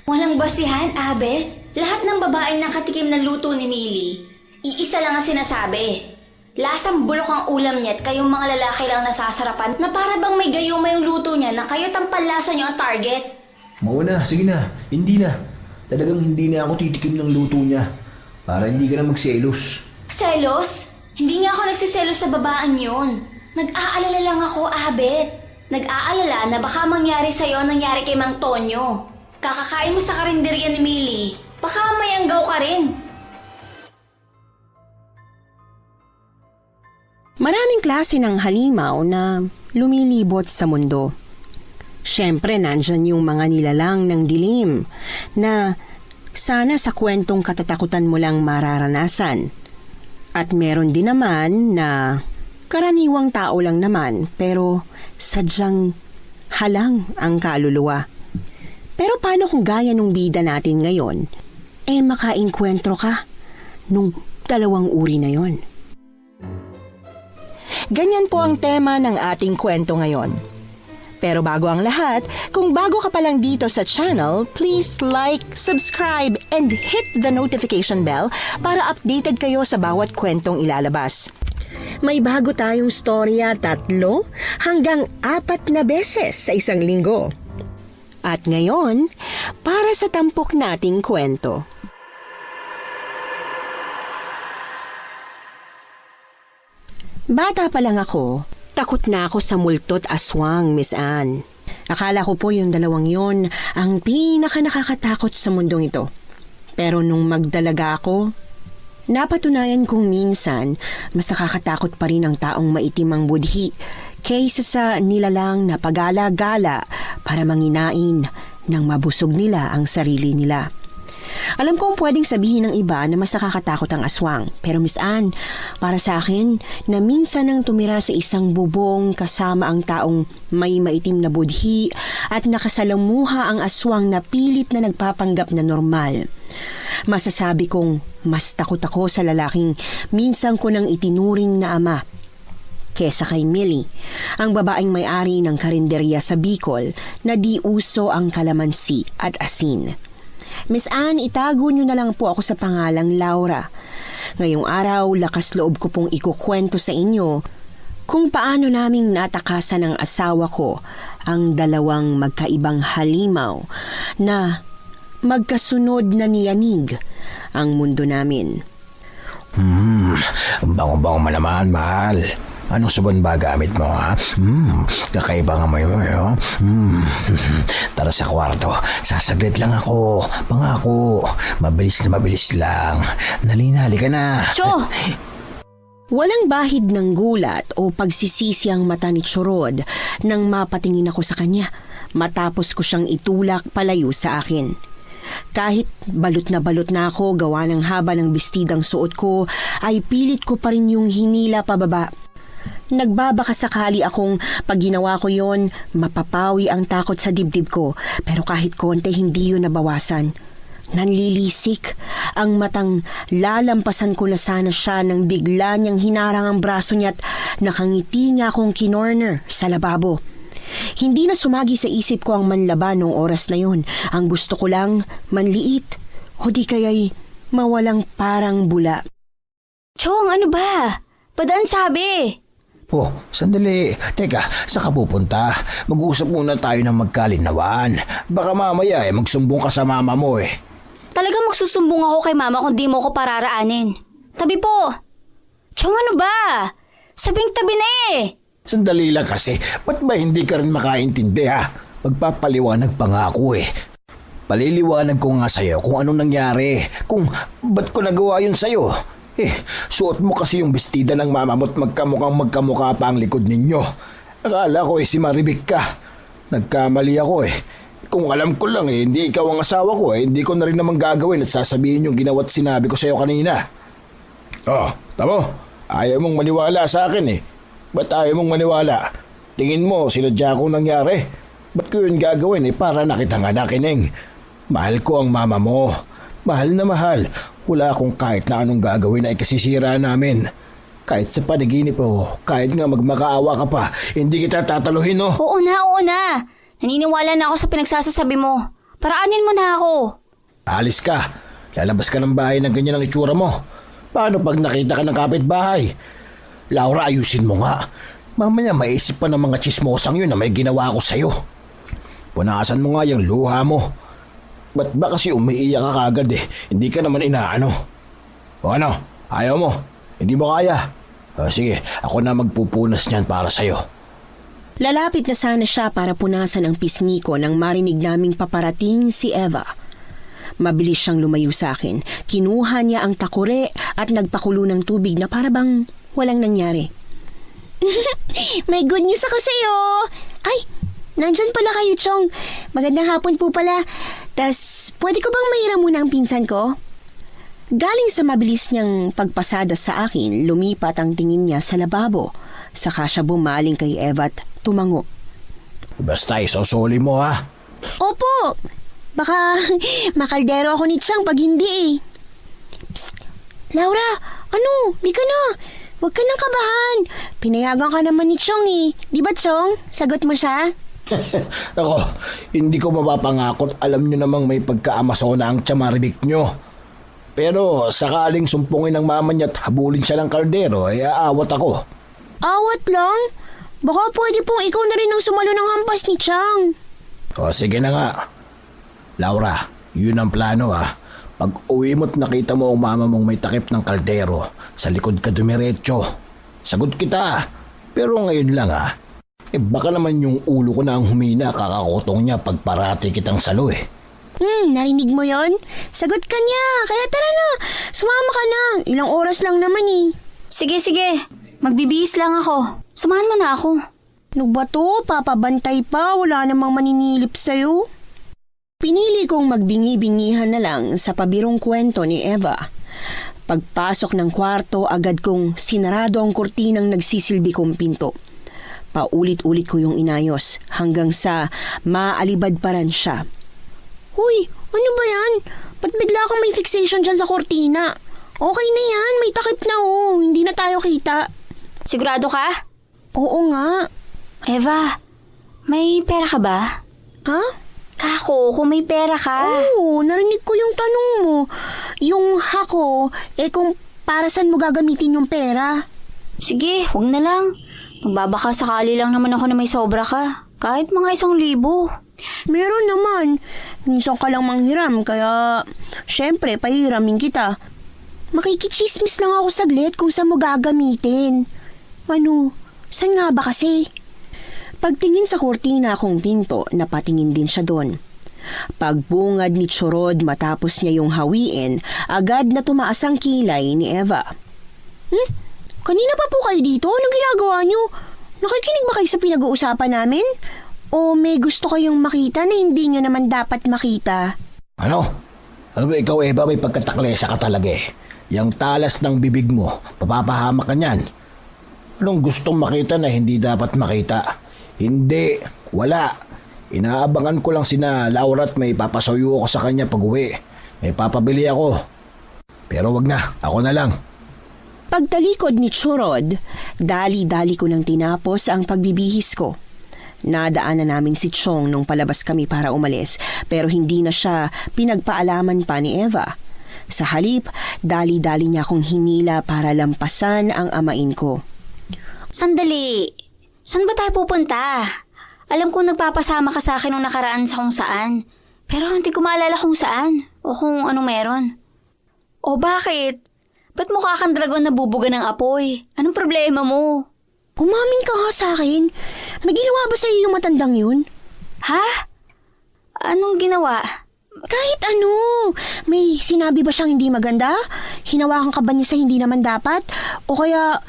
Walang basihan, Abe. Lahat ng babaeng nakatikim ng luto ni Millie, iisa lang ang sinasabi. Lasang bulok ang ulam niya at kayong mga lalaki lang nasasarapan na para bang may gayuma yung luto niya na kayo tampalasa niyo ang target. Mauna, sige na. Hindi na. Talagang hindi na ako titikim ng luto niya. Para hindi ka na magselos. Selos? Hindi nga ako nagsiselos sa babaan yun. Nag-aalala lang ako, Abet. Nag-aalala na baka mangyari sa'yo ang nangyari kay Mang Tonyo. Kakakain mo sa karinderya ni Millie, baka may anggaw ka rin. Maraming klase ng halimaw na lumilibot sa mundo. Siyempre, nandyan yung mga nilalang ng dilim na sana sa kwentong katatakutan mo lang mararanasan. At meron din naman na karaniwang tao lang naman pero sadyang halang ang kaluluwa. Pero paano kung gaya nung bida natin ngayon, makainkwentro ka nung dalawang uri na yon? Ganyan po ang tema ng ating kwento ngayon. Pero bago ang lahat, kung bago ka pa lang dito sa channel, please like, subscribe, and hit the notification bell para updated kayo sa bawat kwentong ilalabas. May bago tayong storya 3 hanggang 4 na beses sa isang linggo. At ngayon, para sa tampok nating kwento. Bata pa lang ako, takot na ako sa multot aswang, Miss Anne. Akala ko po yung dalawang yon ang pinaka-nakakatakot sa mundong ito. Pero nung magdalaga ako, napatunayan kong minsan mas nakakatakot pa rin ang taong maitim ang budhi kaysa sa nilalang na pagala-gala para manginain nang mabusog nila ang sarili nila. Alam kong pwedeng sabihin ng iba na mas nakakatakot ang aswang. Pero Miss Anne, para sa akin, na minsan nang tumira sa isang bubong kasama ang taong may maitim na budhi at nakasalamuha ang aswang na pilit na nagpapanggap na normal. Masasabi kong mas takot ako sa lalaking minsan ko nang itinuring na ama kesa kay Millie, ang babaeng may-ari ng karinderya sa Bicol na di uso ang kalamansi at asin. Miss Anne, itago niyo na lang po ako sa pangalang Laura. Ngayong araw, lakas loob ko pong ikukwento sa inyo kung paano naming natakasan ng asawa ko ang dalawang magkaibang halimaw na magkasunod na niyanig ang mundo namin. Bango-bango mo naman, mahal. Anong sabon ba gamit mo, ha? Kakaiba nga mo yun. Tara sa kwarto. Sasaglit lang ako. Pangako. Mabilis na mabilis lang. Nalinali ka na. Cho! Walang bahid ng gulat o pagsisisi ang mata ni Chorod nang mapatingin ako sa kanya matapos ko siyang itulak palayo sa akin. Kahit balot na ako gawa ng haba ng bestidang suot ko, ay pilit ko pa rin yung hinila pababa. Nagbabaka sakali akong pag ginawa ko yon, mapapawi ang takot sa dibdib ko, pero kahit konti hindi yun nabawasan. Nanlilisik ang matang lalampasan ko na sana siya nang bigla niyang hinarang ang braso niya at nakangiti niya akong kinorner sa lababo. Hindi na sumagi sa isip ko ang manlaban noong oras na yon. Ang gusto ko lang manliit o di kaya'y mawalang parang bula. Chong, ano ba? Padaan sabi. Oh, sandali. Teka, saan ka pupunta? Mag-uusap muna tayo ng magkalinawaan. Baka mamaya magsumbong ka sa mama mo eh. Talagang magsusumbong ako kay mama kung di mo ko pararaanin. Tabi po. Chong, ano ba? Sabing tabi na eh. Sandali lang kasi. Ba't ba hindi ka rin makaintindi, ha? Magpapaliwanag pa nga ako eh. Paliliwanag ko nga sa'yo kung anong nangyari. Kung ba't ko nagawa yun sa'yo. Suot mo kasi yung bestida ng mama mo at magkamukha pa ang likod ninyo. Akala ko si Maribik ka. Nagkamali ako eh. Kung alam ko lang hindi ikaw ang asawa ko hindi ko na rin naman gagawin at sasabihin yung ginawa't sinabi ko sa'yo kanina. Oh, tamo. Ayaw mong maniwala sa akin eh. Ba't ayaw mong maniwala? Tingin mo, sinadya kong nangyari. Ba't ko yun gagawin para nakita nga nakining? Mahal ko ang mama mo. Mahal na mahal. Wala akong kahit na anong gagawin na ikasisira namin. Kahit sa panaginip kahit nga magmakaawa ka pa, hindi kita tataluhin Oo na. Naniniwala na ako sa pinagsasasabi mo. Paraanin mo na ako. Alis ka. Lalabas ka ng bahay ng ganyan ang itsura mo. Paano pag nakita ka ng kapitbahay? Laura, ayusin mo nga. Mamaya maisip pa ng mga chismosang yun na may ginawa ko sa'yo. Punasan mo nga yung luha mo. Ba't ba kasi umiiyak ka kagad eh? Hindi ka naman inaano. O ano? Ayaw mo? Hindi mo kaya? Sige, ako na magpupunas niyan para sa'yo. Lalapit na sana siya para punasan ang pisngi ko nang marinig naming paparating si Eva. Mabilis siyang lumayo sa akin. Kinuha niya ang takure at nagpakulo ng tubig na para bang walang nangyari. May good news ako sa'yo! Ay, nandyan pala kayo, Chong. Magandang hapon po pala. Tas, pwede ko bang mahiram muna ang pinsan ko? Galing sa mabilis niyang pagpasada sa akin, lumipat ang tingin niya sa lababo. Saka siya bumaling kay Eva at tumango. Basta isosoli mo ha. Opo! Baka makaldero ako ni Chang pag hindi eh. Psst! Laura! Ano? Di ka na! Huwag ka nang kabahan! Pinayagan ka naman ni Chong eh. Di ba Chong? Sagot mo siya? Ako, hindi ko mapapangakot. Alam nyo namang may pagkaamasona ang tsamaribik nyo. Pero sakaling sumpungin ng mama niya at habulin siya ng kaldero, ay aawat ako. Awat lang? Baka pwede pong ikaw na rin ang sumalo ng hampas ni Chang. O sige na nga. Laura, yun ang plano ha. Pag uwi mo't nakita mo ang mama mong may takip ng kaldero, sa likod ka dumiretso. Sagot kita. Pero ngayon lang ha. Baka naman yung ulo ko na ang humina, kakakotong niya pag parati kitang salo eh. Narinig mo yon? Sagot ka niya. Kaya tara na. Sumama ka na. Ilang oras lang naman eh. Sige. Magbibihis lang ako. Samahan mo na ako. Ano ba to? Papabantay pa. Wala namang maninilip sa'yo. Pinili kong magbingi-bingihan na lang sa pabirong kwento ni Eva. Pagpasok ng kwarto, agad kong sinarado ang kurtinang nagsisilbi kong pinto. Paulit-ulit ko yung inayos hanggang sa maalibad pa rin siya. Huy, ano ba yan? Ba't bigla kang may fixation dyan sa kurtina? Okay na yan, may takip na oh. Hindi na tayo kita. Sigurado ka? Oo nga. Eva, may pera ka ba? Ha? Kako, kung may pera ka. Oo, narinig ko yung tanong mo. Yung hako, kung para saan mo gagamitin yung pera? Sige, wag na lang. Magbabaka sakali lang naman ako na may sobra ka. Kahit mga 1,000. Meron naman. Minsan ka lang manghiram, kaya syempre, pahiramin kita. Makikichismis lang ako saglit kung saan mo gagamitin. Ano, saan nga ba kasi? Pagtingin sa kurtina kong pinto, napatingin din siya doon. Pagbungad ni Chorod matapos niya yung hawiin, agad na tumaas ang kilay ni Eva. Kanina pa po kayo dito? Anong ginagawa niyo? Nakikinig ba kayo sa pinag-uusapan namin? O may gusto kayong makita na hindi nyo naman dapat makita? Ano? Ano ba ikaw Eva, may pagkataklesa ka talaga eh. Yang talas ng bibig mo, papapahamak ka niyan. Anong gustong makita na hindi dapat makita? Hindi, wala. Inaabangan ko lang sina Laura at may papasuyo ako sa kanya pag uwi. May papabili ako. Pero wag na, ako na lang. Pagtalikod ni Chorod, dali-dali ko nang tinapos ang pagbibihis ko. Nadaanan namin si Chong nung palabas kami para umalis, pero hindi na siya pinagpaalaman pa ni Eva. Sa halip, dali-dali niya akong hinila para lampasan ang amain ko. Sandali. Saan ba tayo pupunta? Alam ko nagpapasama ka sa akin nung nakaraan sa kung saan. Pero hindi ko maalala kung saan o kung anong meron. O bakit? Ba't mukha kang dragon na bubuga ng apoy? Anong problema mo? Umamin ka nga sa akin. May ginawa ba sa'yo yung matandang yun? Ha? Anong ginawa? Kahit ano. May sinabi ba siyang hindi maganda? Hinawakan ka ba niya sa hindi naman dapat? O kaya,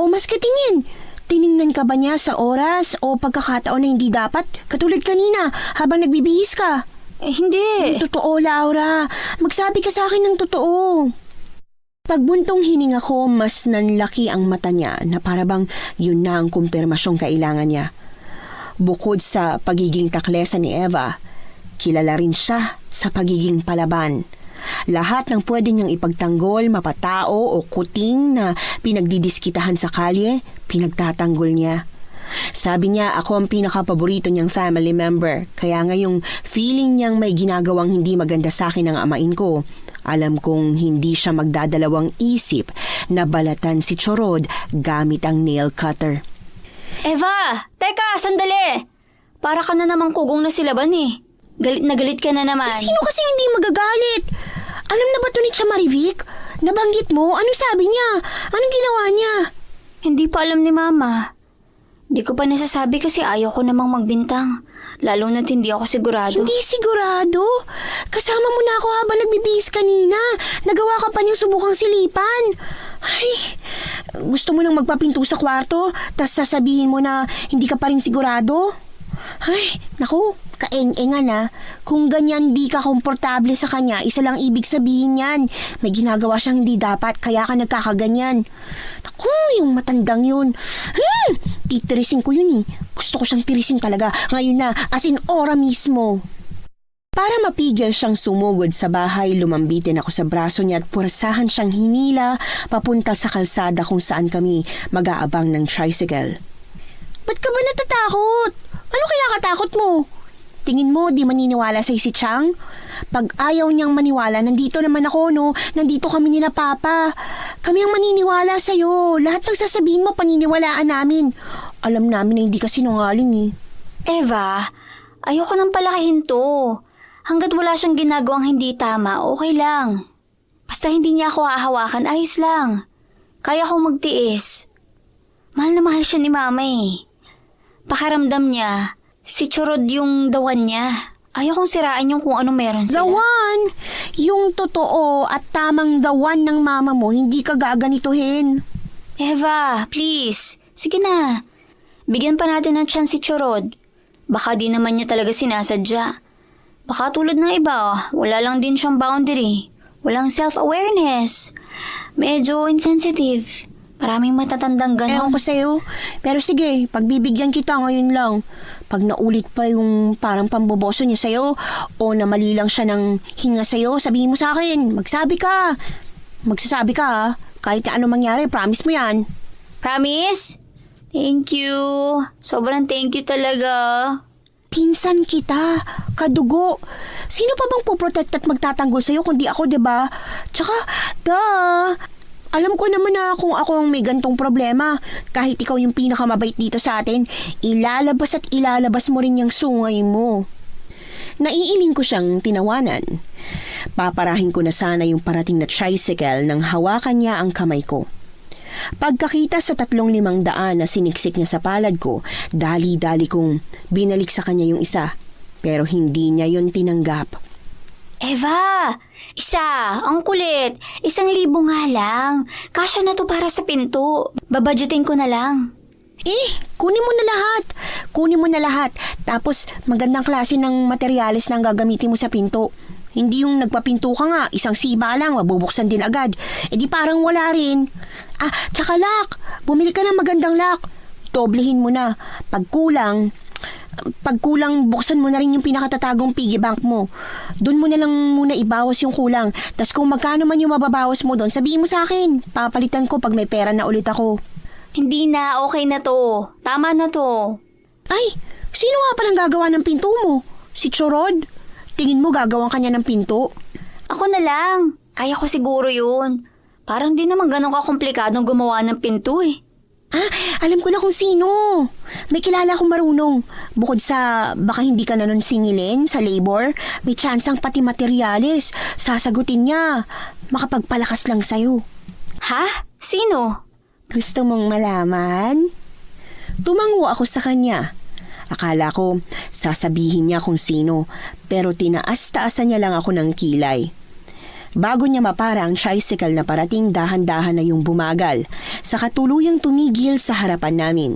mas katingin. Tiningnan ka ba niya sa oras o pagkakataon na hindi dapat? Katulad kanina, habang nagbibihis ka. Hindi. Totoo, Laura. Magsabi ka sa akin ng totoo. Pagbuntong hininga ko, mas nanlaki ang mata niya na parabang yun na ang kumpirmasyong kailangan niya. Bukod sa pagiging taklesa ni Eva, kilala rin siya sa pagiging palaban. Lahat ng pwede niyang ipagtanggol, mapatao o kuting na pinagdidiskitahan sa kalye, pinagtatanggol niya. Sabi niya ako ang pinaka-paborito niyang family member. Kaya ngayong feeling niyang may ginagawang hindi maganda sa akin ng amain ko, alam kong hindi siya magdadalawang isip na balatan si Chorod gamit ang nail cutter. Eva! Teka, sandali! Para ka na namang kugong na silaban eh. Galit na galit ka na naman. Sino kasi hindi magagalit? Alam na ba ito ni Marivic? Nabanggit mo? Ano sabi niya? Anong ginawa niya? Hindi pa alam ni Mama. Di ko pa nasasabi kasi ayaw ko namang magbintang. Lalo na't hindi ako sigurado. Hindi sigurado? Kasama mo na ako habang nagbibihis kanina. Nagawa ka pa niyang subukang silipan. Ay, gusto mo nang magpapinto sa kwarto, tas sasabihin mo na hindi ka pa rin sigurado? Ay, naku, kaeng-engan na. Kung ganyan di ka komportable sa kanya, isa lang ibig sabihin yan. May ginagawa siyang hindi dapat, kaya ka nagkakaganyan. Naku, yung matandang yun. Titirisin ko yun eh. Gusto ko siyang tirisin talaga. Ngayon na, as in ora mismo. Para mapigil siyang sumugod sa bahay, lumambitin ako sa braso niya at purasahan siyang hinila papunta sa kalsada kung saan kami mag-aabang ng tricycle. Ba't ka ba natatakot? Ano kaya katakot mo? Tingin mo di maniniwala sa'yo si Chang? Pag ayaw niyang maniwala, nandito naman ako, no? Nandito kami ni na Papa. Kami ang maniniwala sa'yo. Lahat ng sasabihin mo, paniniwalaan namin. Alam namin na hindi ka sinungaling eh. Eva, ayoko nang palakihin to. Hanggat wala siyang ginagawang hindi tama, okay lang. Basta hindi niya ako hahawakan, ayos lang. Kaya kong magtiis. Mahal na mahal siya ni Mama eh. Pakiramdam niya, si Chorod yung dawan niya. Ayaw kong sirain yung kung ano meron sila. Dawan! Yung totoo at tamang dawan ng mama mo, hindi ka gaganituhin. Eva, please. Sige na. Bigyan pa natin ng chance si Chorod. Baka di naman niya talaga sinasadya. Baka tulad ng iba, wala lang din siyang boundary. Walang self-awareness. Medyo insensitive. Maraming matatandang ganon. Ewan ko sa'yo. Pero sige, pagbibigyan kita ngayon lang. Pag naulit pa yung parang pamboboso niya sa'yo o na mali lang siya ng hinga sa'yo, sabihin mo sa akin. Magsabi ka. Magsasabi ka ha. Kahit na ano mangyari, promise mo yan. Promise? Thank you. Sobrang thank you talaga. Pinsan kita. Kadugo. Sino pa bang poprotect at magtatanggol sa'yo kundi ako, diba? Tsaka, alam ko naman na kung ako ang may gantong problema, kahit ikaw yung pinakamabait dito sa atin, ilalabas at ilalabas mo rin yung sungay mo. Naiiling ko siyang tinawanan. Paparahin ko na sana yung parating na tricycle nang hawakan niya ang kamay ko. Pagkakita sa 3,500 na siniksik niya sa palad ko, dali-dali kong binalik sa kanya yung isa, pero hindi niya yun tinanggap. Eva, isa, ang kulit. 1,000 nga lang. Kasya na to para sa pinto. Babadgetin ko na lang. Kunin mo na lahat. Kunin mo na lahat. Tapos magandang klase ng materyales na ang gagamitin mo sa pinto. Hindi yung nagpapinto ka nga, isang siba lang, mabubuksan din agad. Di parang wala rin. Tsaka lock. Bumili ka ng magandang lock. Doblehin mo na. Pag kulang, buksan mo na rin yung pinakatatagong piggy bank mo. Doon mo na lang muna ibawas yung kulang. Tas kung magkano man yung mababawas mo doon, sabihin mo sa akin. Papalitan ko pag may pera na ulit ako. Hindi na, okay na to. Tama na to. Ay, sino nga palang gagawa ng pinto mo? Si Chorod? Tingin mo gagawan kanya ng pinto? Ako na lang. Kaya ko siguro yun. Parang di naman ganun kakomplikadong gumawa ng pinto eh. Alam ko na kung sino. May kilala akong marunong. Bukod sa baka hindi ka na nun singilin sa labor, may tsansang pati materyales. Sasagutin niya. Makapagpalakas lang sa'yo. Ha? Sino? Gusto mong malaman? Tumango ako sa kanya. Akala ko sasabihin niya kung sino, pero tinaas-taasan niya lang ako ng kilay. Bago niya mapara ang tricycle na parating, dahan-dahan na yung bumagal, sa katuluyang tumigil sa harapan namin.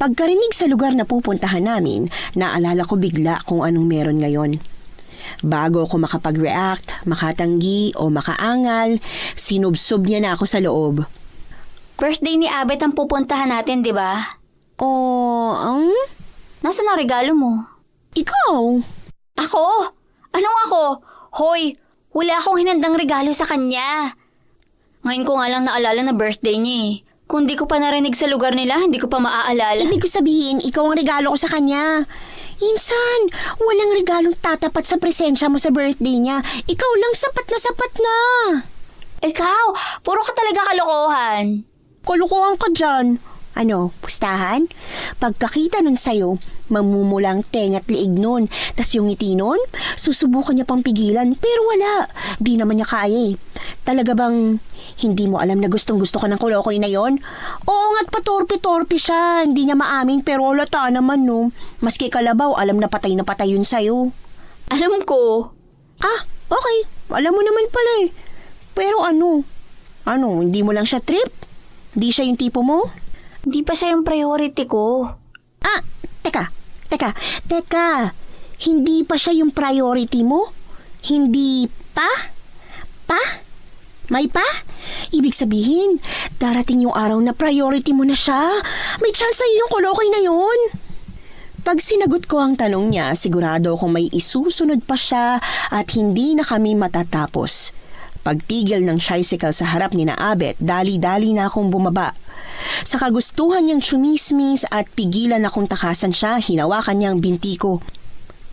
Pagkarinig sa lugar na pupuntahan namin, naalala ko bigla kung anong meron ngayon. Bago ako makapag-react, makatanggi o makaangal, sinubsob niya na ako sa loob. Birthday ni Abet ang pupuntahan natin, di ba? Nasaan ang regalo mo? Ikaw? Ako? Anong ako? Hoy, wala akong hinandang regalo sa kanya. Ngayon ko nga lang naalala na birthday niya eh. Kung di ko pa narinig sa lugar nila, hindi ko pa maaalala. Ibig ko sabihin, ikaw ang regalo ko sa kanya. Insan, walang regalong tatapat sa presensya mo sa birthday niya. Ikaw lang sapat na sapat na. Ikaw, puro ka talaga kalokohan. Kulukuhan ka dyan. Ano, pustahan? Pagkakita nun sa'yo, mamumulang tenga't liig nun. Tas yung ngiti nun, susubukan niya pang pigilan. Pero wala, di naman niya kaya eh. Talaga bang hindi mo alam na gustong-gusto ka ng kulokoy na yon? Oo nga't patorpi-torpi siya. Hindi niya maamin pero lata naman no. Maski kalabaw, alam na patay yun sa'yo. Alam ko. Ah, okay. Alam mo naman pala eh. Pero ano? Ano, hindi mo lang siya trip? Di siya yung tipo mo? Hindi pa siya yung priority ko. Ah, teka. Hindi pa siya yung priority mo? Hindi pa? Pa? May pa? Ibig sabihin, darating yung araw na priority mo na siya. May chance sa'yo yung kulokoy na yun. Pag sinagot ko ang tanong niya, sigurado kung may isusunod pa siya at hindi na kami matatapos. Pagtigil ng tricycle sa harap ni na Abet, dali-dali na akong bumaba. Sa kagustuhan niyang tsumismis at pigilan akong takasan siya, hinawakan niya ang binti ko.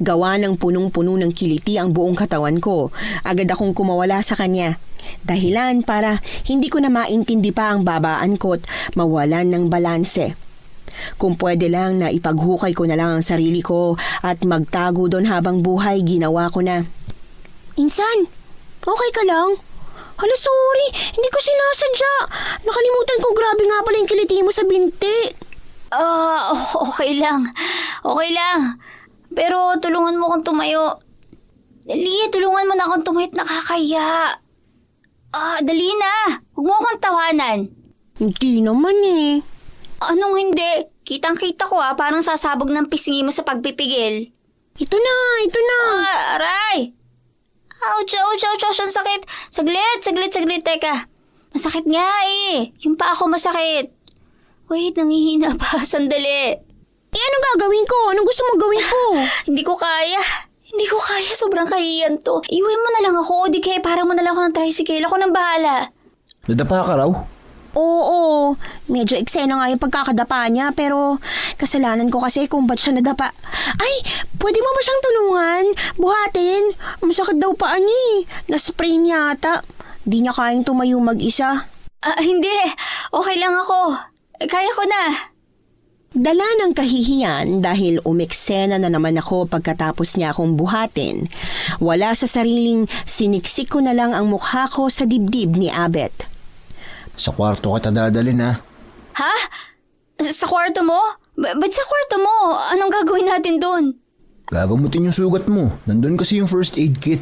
Gawa ng punong-puno ng kiliti ang buong katawan ko. Agad akong kumawala sa kanya. Dahilan para hindi ko na maintindi pa ang babaan ko't mawalan ng balanse. Kung pwede lang na ipaghukay ko na lang ang sarili ko at magtago doon habang buhay, ginawa ko na. Insan, okay ka lang? Hala, sorry. Hindi ko sinasadya. Nakalimutan ko, grabe nga pala yung kiliti mo sa binti. Okay lang. Okay lang. Pero tulungan mo akong tumayo. Dali, tulungan mo na akong tumahit, nakakaya. Dali na. Huwag mo akong tawanan. Hindi naman eh. Anong hindi? Kitang-kita ko parang sasabog ng pisngi mo sa pagpipigil. Ito na. Aray! Ouch, ang sakit. Saglit, teka. Masakit nga eh. Yung pa ako masakit. Wait, nangihina pa. Sandali. Anong gagawin ko? Anong gusto mo gawin ko? Hindi ko kaya. Sobrang kahiyan to. Iuwi mo na lang ako. O di kaya para mo na lang ako ng tricycle. Ako nang bahala. Nadapa ka raw? Oo, medyo eksena nga yung pagkakadapa niya pero kasalanan ko kasi kung ba't siya nadapa. Ay, pwede mo ba siyang tulungan? Buhatin? Masakit daw paa niya eh. Na-spray niya ata. Di niya kayang tumayo mag-isa. Hindi. Okay lang ako. Kaya ko na. Dala ng kahihiyan dahil umeksena na naman ako pagkatapos niya akong buhatin. Wala sa sariling siniksik ko na lang ang mukha ko sa dibdib ni Abet. Sa kwarto kita dadalhin ha. Ha? Sa kwarto mo? Ba't sa kwarto mo? Anong gagawin natin doon? Gagamutin yung sugat mo. Nandun kasi yung first aid kit.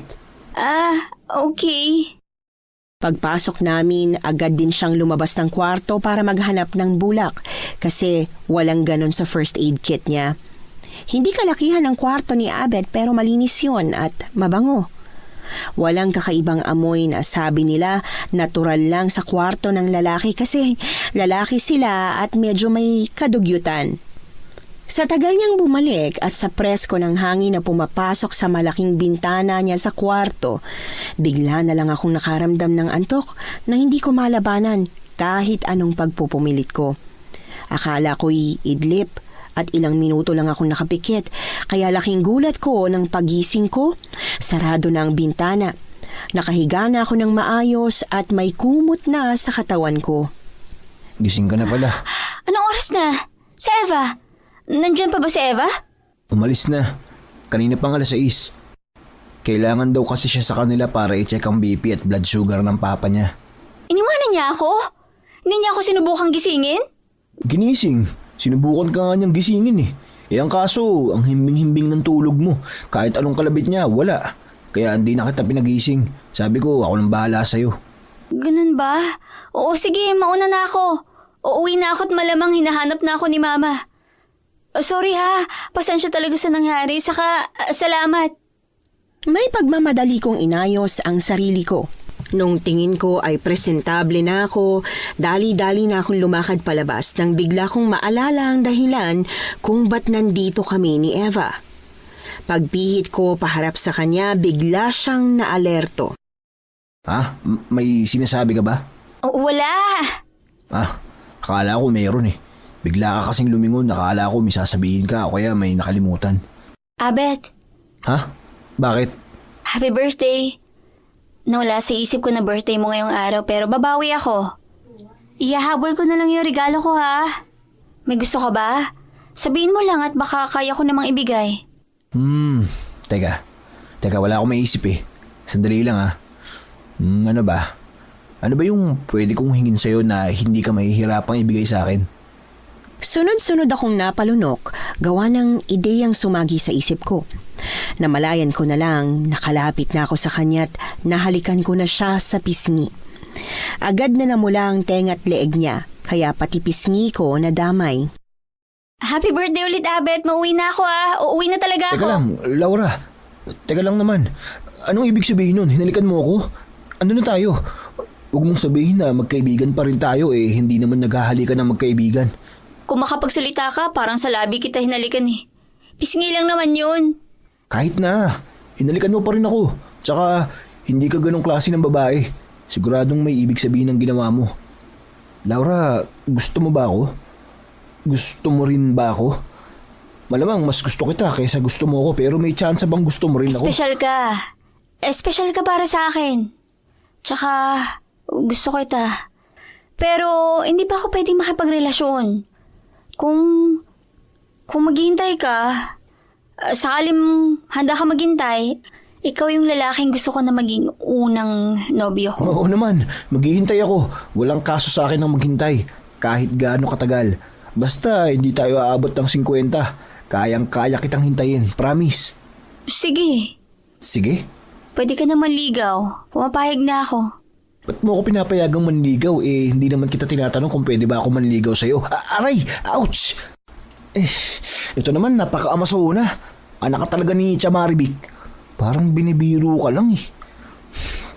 Okay. Pagpasok namin, agad din siyang lumabas ng kwarto para maghanap ng bulak kasi walang ganon sa first aid kit niya. Hindi kalakihan ang kwarto ni Abet pero malinis yun at mabango. Walang kakaibang amoy na sabi nila natural lang sa kwarto ng lalaki kasi lalaki sila at medyo may kadugyutan. Sa tagal niyang bumalik at sa presko ng hangin na pumapasok sa malaking bintana niya sa kwarto, bigla na lang akong nakaramdam ng antok na hindi ko malabanan kahit anong pagpupumilit ko. Akala ko'y idlip at ilang minuto lang akong nakapikit kaya laking gulat ko ng pagising ko. Sarado na ang bintana. Nakahiga na ako ng maayos at may kumot na sa katawan ko. Gising ka na pala. Anong oras na? Si Eva? Nandyan pa ba si Eva? Umalis na. Kanina pang 6:00. Kailangan daw kasi siya sa kanila para i-check ang BP at blood sugar ng papa niya. Iniwanan niya ako? Hindi niya ako sinubukang gisingin? Ginising. Sinubukan ka nga niyang gisingin eh. Ang kaso, ang himbing-himbing ng tulog mo. Kahit anong kalabit niya, wala. Kaya hindi na kita pinagising. Sabi ko, ako nang bahala sa'yo. Ganun ba? Oo, sige, mauna na ako. Uuwi na ako at malamang hinahanap na ako ni Mama. Sorry ha, pasensya talaga sa nangyari. Saka, salamat. May pagmamadali kong inayos ang sarili ko. Nung tingin ko ay presentable na ako, dali-dali na akong lumakad palabas nang bigla kong maalala ang dahilan kung ba't nandito kami ni Eva. Pagpihit ko paharap sa kanya, bigla siyang naalerto. Ha? May sinasabi ka ba? Wala. Akala ko meron eh. Bigla ka kasing lumingon, akala ko may sasabihin ka o kaya may nakalimutan. Abet, Ha? Bakit? happy birthday. Nawala sa isip ko na birthday mo ngayong araw pero babawi ako. Ihahabol ko na lang yung regalo ko ha. May gusto ka ba? Sabihin mo lang at baka kaya ko namang ibigay. Teka, wala akong maisip eh. Sandali lang ha. Ano ba? Ano ba yung pwede kong hingin sa'yo na hindi ka mahihirapang ibigay sa akin? Sunod-sunod akong napalunok, gawa ng ideyang sumagi sa isip ko. Namalayan ko na lang, nakalapit na ako sa kanya't nahalikan ko na siya sa pisngi. Agad na namula ang tenga at leeg niya, kaya pati pisngi ko nadamay. Happy birthday ulit, Abet. Mauwi na ako ha. Uuwi na talaga ako. Teka lang, Laura. Teka lang naman. Anong ibig sabihin nun? Hinalikan mo ako? Ano na tayo? Huwag mong sabihin na magkaibigan pa rin tayo hindi naman naghahalikan ng magkaibigan. Kung makapagsalita ka, parang sa labi kita hinalikan eh. Pisngi lang naman yun. Kahit na, hinalikan mo pa rin ako. Tsaka, hindi ka ganong klase ng babae. Siguradong may ibig sabihin ng ginawa mo. Laura, gusto mo ba ako? Gusto mo rin ba ako? Malamang mas gusto kita kaysa gusto mo ako pero may chance bang gusto mo rin ako? Special ka. Special ka para sa akin. Tsaka, gusto ko kita. Pero, hindi pa ako pwedeng makipagrelasyon. Kung maghihintay ka, sakaling handa ka maghintay, ikaw yung lalaking gusto ko na maging unang nobyo ko. Oo naman, maghihintay ako. Walang kaso sa akin ng maghintay. Kahit gaano katagal. Basta hindi tayo aabot ng 50. Kayang-kaya kitang hintayin, promise. Sige, Sige? pwede ka naman ligaw. Pumapayag na ako. Ba't mo ako pinapayagang manligaw hindi naman kita tinatanong kung pwede ba ako manligaw sa'yo. Aray! Ouch! Ito naman napaka-amasona. Anak ka talaga ni Chamaribik. Parang binibiro ka lang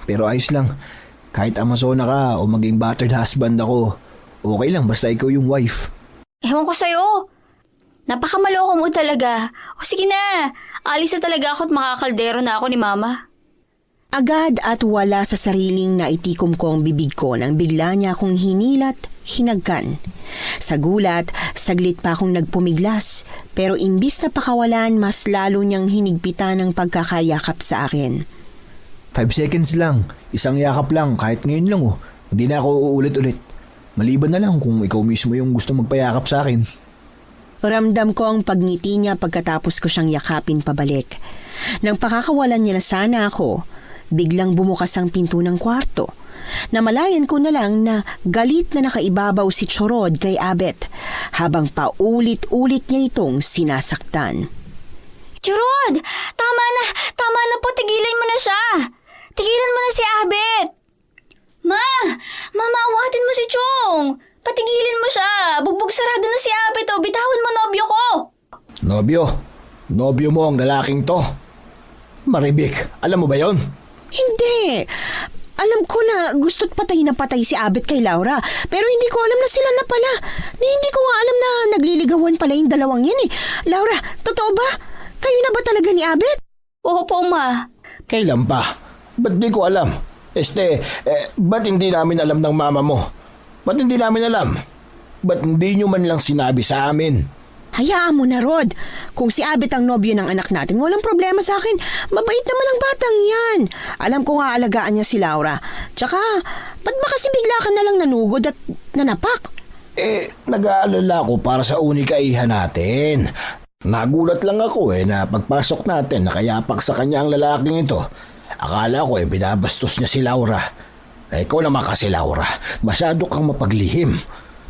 Pero ayos lang. Kahit Amazona ka o maging battered husband ako, okay lang basta ikaw yung wife. Ewan ko sa'yo. Napakamaloko mo talaga. O sige na, alis na talaga ako at makakaldero na ako ni Mama. Agad at wala sa sariling naitikom ko ang bibig ko nang bigla niya akong hinilat, hinagkan. Sa gulat, saglit pa akong nagpumiglas, pero imbis na pakawalan, mas lalo niyang hinigpitan ang pagkakayakap sa akin. 5 seconds lang, isang yakap lang, kahit ngayon lang Hindi na ako uulit-ulit. Maliban na lang kung ikaw mismo yung gusto magpayakap sa akin. Ramdam ko ang pagngiti niya pagkatapos ko siyang yakapin pabalik. Nang pakakawalan niya na sana ako, biglang bumukas ang pinto ng kwarto. Namalayan ko na lang na galit na nakaibabaw si Chorod kay Abet habang paulit-ulit niya itong sinasaktan. Churod! Tama na po, tigilan mo na siya. Tigilan mo na si Abet. Mama, awatin mo si Chong. Patigilin mo siya. Bugbog sarado na si Abet bitawan mo nobyo ko. Nobyo mo ang lalaking to. Maribik, alam mo ba yon? Hindi. Alam ko na gusto't patay na patay si Abet kay Laura, pero hindi ko alam na sila na pala. Hindi ko nga alam na nagliligawan pala yung dalawang yan Laura, totoo ba? Kayo na ba talaga ni Abet? Oo po, Ma. Kailan pa? Ba't di ko alam? Ba't hindi namin alam ng mama mo? Ba't hindi namin alam? Ba't hindi nyo man lang sinabi sa amin? Hayaan mo na, Rod. Kung si Abet ang nobyo ng anak natin, walang problema sa akin. Mabait naman ang batang yan. Alam ko nga alagaan niya si Laura. Tsaka, ba't ba kasi bigla ka na lang nanugod at nanapak? Nag-aalala ko para sa unikaihan natin. Nagulat lang ako na pagpasok natin nakayapak sa kanya ang lalaking ito. Akala ko binabastos niya si Laura. Ikaw naman kasi Laura, masyado kang mapaglihim.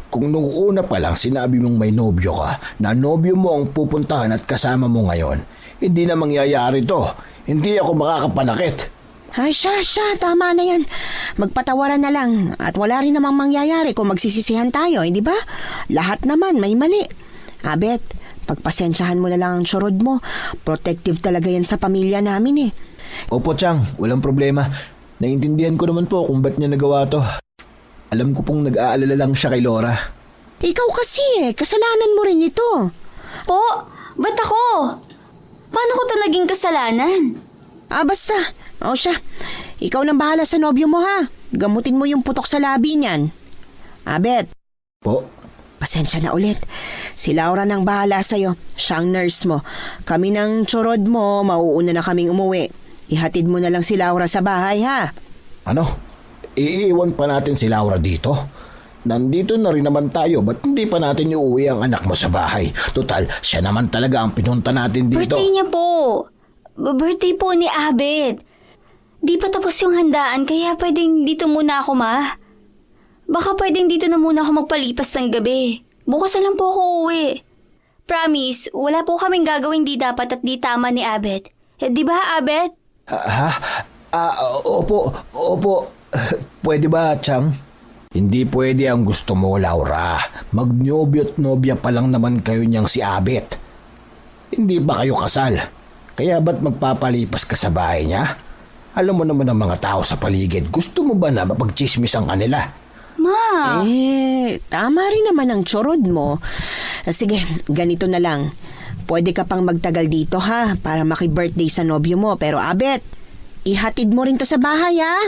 Kung nung una pa lang sinabi mong may nobyo ka, na nobyo mo ang pupuntahan at kasama mo ngayon, hindi na mangyayari to. Hindi ako makakapanakit. Ay, siya, tama na yan. Magpatawaran na lang at wala rin namang mangyayari kung magsisisihan tayo, hindi ba? Lahat naman may mali. Abet, pagpasensyahan mo na lang ang Chorod mo. Protective talaga yan sa pamilya namin Opo, Chang, walang problema. Naiintindihan ko naman po kung ba't niya nagawa to. Alam ko pong nag-aalala lang siya kay Laura. Ikaw kasi kasalanan mo rin ito. Po, ba't ako? Paano ko to naging kasalanan? Basta. O siya, ikaw nang bahala sa nobyo mo ha. Gamutin mo yung putok sa labi niyan. Abet. Po? pasensya na ulit. Si Laura nang bahala sa'yo. Siya ang nurse mo. Kami ng tsorod mo, mauuna na kaming umuwi. Ihatid mo na lang si Laura sa bahay, ha? Ano? Iiwan pa natin si Laura dito? Nandito na rin naman tayo, ba't hindi pa natin iuwi ang anak mo sa bahay? Total, siya naman talaga ang pinunta natin dito. Birthday niya po. Birthday po ni Abet. Di pa tapos yung handaan, kaya pwedeng dito muna ako, ma. Baka pwedeng dito na muna ako magpalipas ng gabi. Bukas na lang po ako uwi. Promise, wala po kaming gagawin di dapat at di tama ni Abet. Di ba, Abet? Opo. Pwede ba, Chang? Hindi pwede ang gusto mo, Laura. Magnobyo't nobya pa lang naman kayo niyang si Abet. Hindi ba kayo kasal? Kaya ba't magpapalipas ka sa bahay niya? Alam mo naman ang mga tao sa paligid. Gusto mo ba na mapagchismis ang kanila? Ma! Tama rin naman ang tsorod mo. Sige, ganito na lang. Pwede ka pang magtagal dito, ha? Para maki-birthday sa nobyo mo. Pero Abet, ihatid mo rin to sa bahay, ha?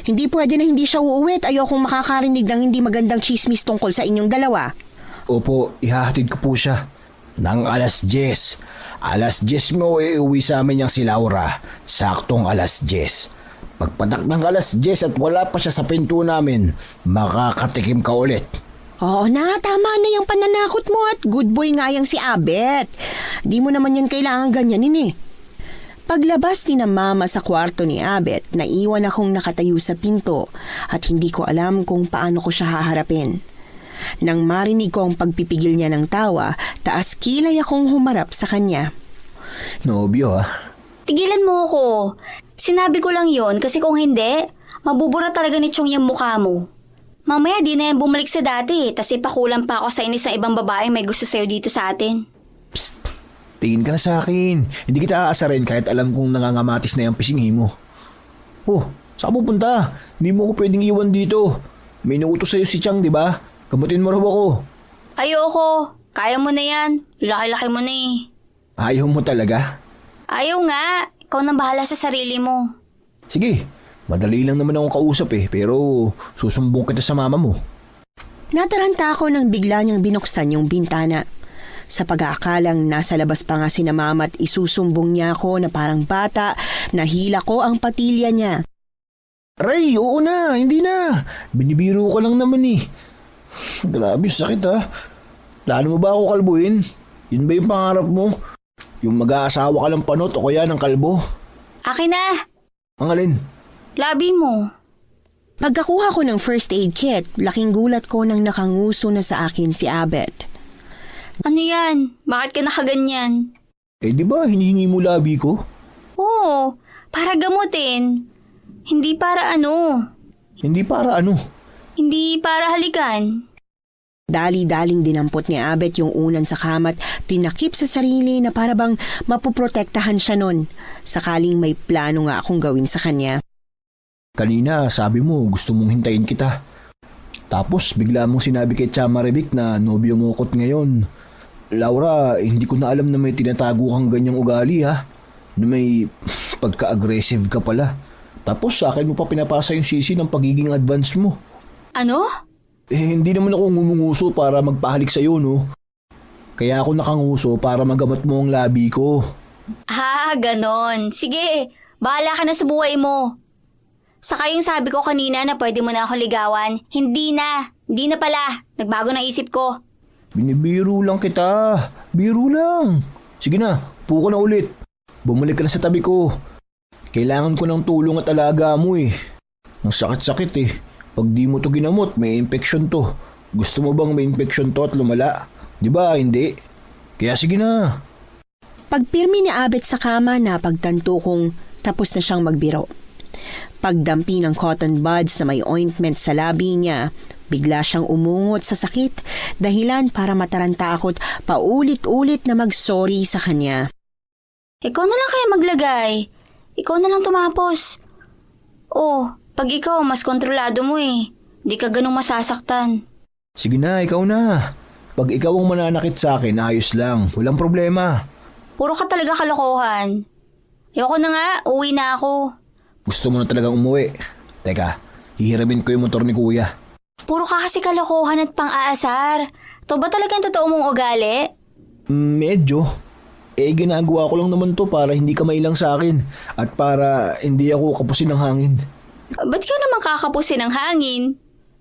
Hindi pwede na hindi siya uuwi at ayokong makakarinig ng hindi magandang chismis tungkol sa inyong dalawa. Opo, ihahatid ko po siya. Nang alas 10. Alas 10 mo iuwi sa amin niyang si Laura. Saktong alas 10. Pagpatak ng alas 10 at wala pa siya sa pinto namin, makakatikim ka ulit. Oo na, tama na yung pananakot mo at good boy nga yang si Abet. Di mo naman yan kailangan ganyanin eh. Paglabas ni na mama sa kwarto ni Abet, naiwan akong nakatayo sa pinto at hindi ko alam kung paano ko siya haharapin. Nang marinig ko ang pagpipigil niya ng tawa, taas kilay akong humarap sa kanya. Nobyo Tigilan mo ako. Sinabi ko lang yon kasi kung hindi, mabubura talaga ni Chong yung mukha mo. Mamaya di na yan bumalik sa dati, tas ipakulang pa ako sa inis ng ibang babae may gusto sa'yo dito sa atin. Psst, tingin ka na sa akin. Hindi kita aasarin kahit alam kong nangangamatis na yung pisinghi mo. Oh, saan pupunta? Hindi mo ako pwedeng iwan dito. May nautos sa'yo si Chang, di ba? Gamutin mo raw ako. Ayoko. Kaya mo na yan. Laki-laki mo na eh. Ayaw mo talaga? Ayaw nga. Ikaw nang bahala sa sarili mo. Sige, madali lang naman akong kausap pero susumbong kita sa mama mo. Nataranta ako nang bigla niyang binuksan yung bintana. Sa pag-aakalang nasa labas pa nga si na mama at isusumbong niya ako na parang bata, nahila ko ang patilya niya. Ray, oo na, hindi na. Binibiro ko lang naman eh. Grabe, sakit ha. Plano mo ba ako kalbuhin? Yun ba yung pangarap mo? Yung mag-aasawa ka ng panot o kaya ng kalbo? Akin na. Ang alin? Labi mo. Pagkakuha ko ng first aid kit, laking gulat ko nang nakanguso na sa akin si Abet. Ano yan? Bakit ka nakaganyan? Di ba hinihingi mo labi ko? Oo, para gamutin. Hindi para ano. Hindi para ano? Hindi para halikan. Dali-daling dinampot ni Abet yung unan sa kamat, tinakip sa sarili na para bang mapuprotektahan siya nun. Sakaling may plano nga akong gawin sa kanya. Kanina sabi mo gusto mong hintayin kita. Tapos bigla mong sinabi kay Chama Rebik na nobyo mo kot ngayon. Laura, hindi ko na alam na may tinatago kang ganyang ugali ha. Na may pagka-aggressive ka pala. Tapos sa akin mo pa pinapasa yung sisi ng pagiging advance mo. Ano? Hindi naman ako ngumunguso para magpahalik sa'yo, no? Kaya ako nakanguso para magamot mo ang labi ko. Ganon. Sige, bahala ka na sa buhay mo. Saka yung sabi ko kanina na pwede mo na ako ligawan, hindi na. Hindi na pala. Nagbago na isip ko. Binibiro lang kita. Biro lang. Sige na, puko na ulit. Bumalik ka na sa tabi ko. Kailangan ko ng tulong at alaga mo eh. Ang sakit-sakit eh. Pag di mo to ginamot, may infection to. Gusto mo bang may infection to at lumala? Di ba, hindi? Kaya sige na. Pagpirmi ni Abet sa kama, napagtanto kong tapos na siyang magbiro. Pagdampi ng cotton buds na may ointment sa labi niya, bigla siyang umungot sa sakit, dahilan para mataranta ako't paulit-ulit na mag-sorry sa kanya. Ikaw na lang kaya maglagay. Ikaw na lang tumapos. Oh, pag ikaw, mas kontrolado mo eh. Di ka ganung masasaktan. Sige na, ikaw na. Pag ikaw ang mananakit sa akin, ayos lang. Walang problema. Puro ka talaga kalokohan. Ayoko na nga, uwi na ako. Gusto mo na talagang umuwi. Teka, hihiramin ko yung motor ni kuya. Puro ka kasi kalokohan at pang-aasar. To ba talagang totoo mong ugali? Medyo. Ginagawa ko lang naman to para hindi ka mailang sa akin at para hindi ako kapusin ng hangin. Ba't ka naman kakapusin ng hangin?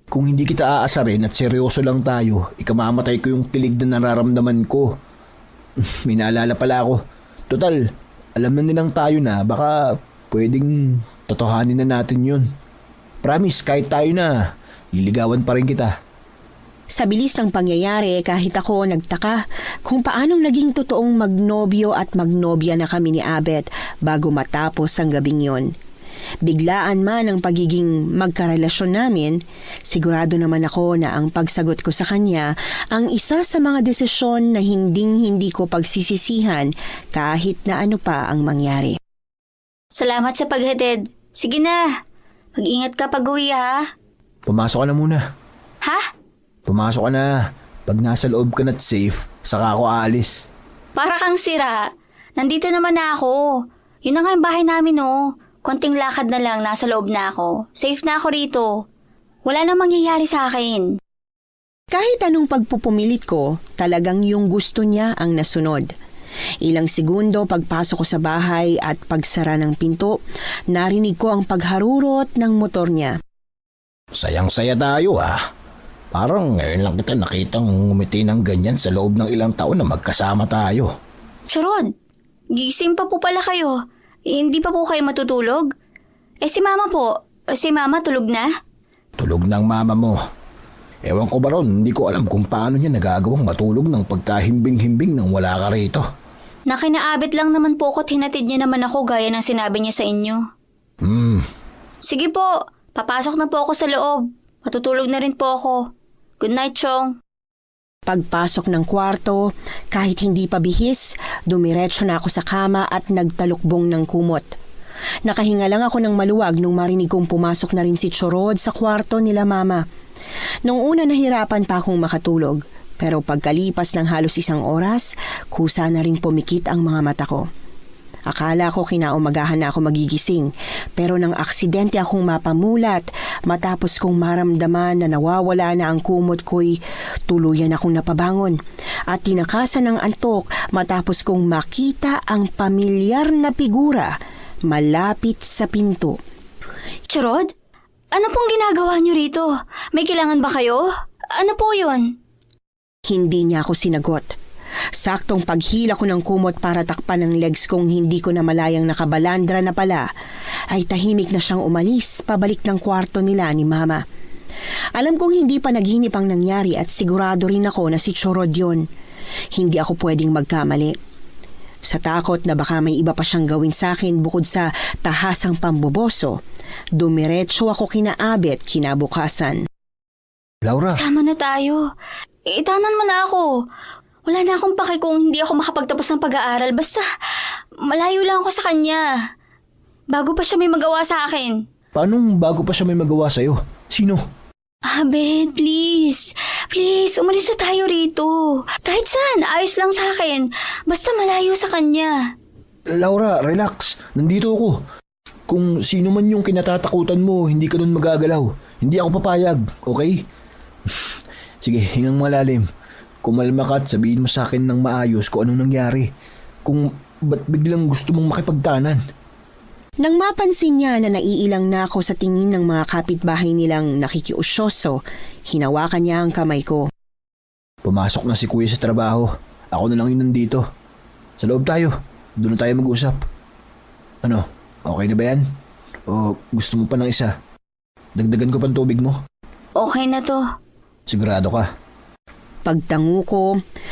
Kung hindi kita aasarin at seryoso lang tayo, ikamamatay ko yung kilig na nararamdaman ko. May naalala pala ako. Total, alam na nilang tayo na, baka pwedeng totohanin na natin yun. Promise, kahit tayo na, liligawan pa rin kita. Sa bilis ng pangyayari, kahit ako nagtaka kung paanong naging totoong magnobyo at magnobya na kami ni Abet bago matapos ang gabing yon. Biglaan man ang pagiging magkarelasyon namin, sigurado naman ako na ang pagsagot ko sa kanya ang isa sa mga desisyon na hinding-hindi ko pagsisisihan kahit na ano pa ang mangyari. Salamat sa paghatid. Sige na. Mag-ingat ka pag-uwi ha. Pumasok ka na muna. Ha? Pumasok ka na. Pag nasa loob ka na't safe, saka ako aalis. Para kang sira. Nandito naman na ako. Yun na nga yung bahay namin oh. Konting lakad na lang, nasa loob na ako. Safe na ako rito. Wala nang mangyayari sa akin. Kahit anong pagpupumilit ko, talagang yung gusto niya ang nasunod. Ilang segundo pagpasok ko sa bahay at pagsara ng pinto, narinig ko ang pagharurot ng motor niya. Sayang-saya tayo ah. Parang ngayon lang kita nakitang ngumiti ng ganyan sa loob ng ilang taon na magkasama tayo. Charod, gising pa po pala kayo. Hindi pa po kayo matutulog? Si mama po. Si mama tulog na? Tulog ng mama mo. Ewan ko ba ron, hindi ko alam kung paano niya nagagawang matulog ng pagkahimbing-himbing nang wala ka rito. Nakinaabit lang naman po ko't hinatid niya naman ako gaya ng sinabi niya sa inyo. Sige po, papasok na po ako sa loob. Matutulog na rin po ako. Good night, Chong. Pagpasok ng kwarto, kahit hindi pa bihis, dumiretso na ako sa kama at nagtalukbong ng kumot. Nakahinga lang ako ng maluwag nung marinig kong pumasok na rin si Chorod sa kwarto nila mama. Nung una nahirapan pa akong makatulog, pero pagkalipas ng halos 1 oras, kusa na rin pumikit ang mga mata ko. Akala ko kinaumagahan na ako magigising, pero nang aksidente akong mapamulat matapos kong maramdaman na nawawala na ang kumot ko'y tuluyan akong napabangon at tinakasan ng antok matapos kong makita ang pamilyar na figura malapit sa pinto. Charod, ano pong ginagawa niyo rito? May kailangan ba kayo? Ano po yun? Hindi niya ako sinagot. Saktong paghila ko ng kumot para takpan ng legs kong hindi ko na malayang nakabalandra na pala, ay tahimik na siyang umalis pabalik ng kwarto nila ni Mama. Alam kong hindi pa naghinip ang nangyari at sigurado rin ako na si Chorod yun. Hindi ako pwedeng magkamali. Sa takot na baka may iba pa siyang gawin sa akin bukod sa tahasang pamboboso, dumiretso ako kina Abet kinabukasan. Laura! Sama na tayo. Itanan mo na ako. Wala na akong pake kung hindi ako makapagtapos ng pag-aaral. Basta malayo lang ako sa kanya. Bago pa siya may magawa sa akin. Paano bago pa siya may magawa sa'yo? Sino? Ben, please. Please, umalis na tayo rito. Kahit saan, ayos lang sa akin. Basta malayo sa kanya. Laura, relax. Nandito ako. Kung sino man yung kinatatakutan mo, hindi ka nun magagalaw. Hindi ako papayag, okay? Sige, hingang malalim. Kumalma ka at sabihin mo sa akin ng maayos kung anong nangyari. Kung ba't biglang gusto mong makipagtanan. Nang mapansin niya na naiilang na ako sa tingin ng mga kapitbahay nilang nakikiusyoso, hinawakan niya ang kamay ko. Pumasok na si Kuya sa trabaho. Ako na lang yun nandito. Sa loob tayo. Doon na tayo mag-usap. Ano, okay na ba yan? O gusto mo pa ng isa? Dagdagan ko pang tubig mo? Okay na to. Sigurado ka? Pagtango ko,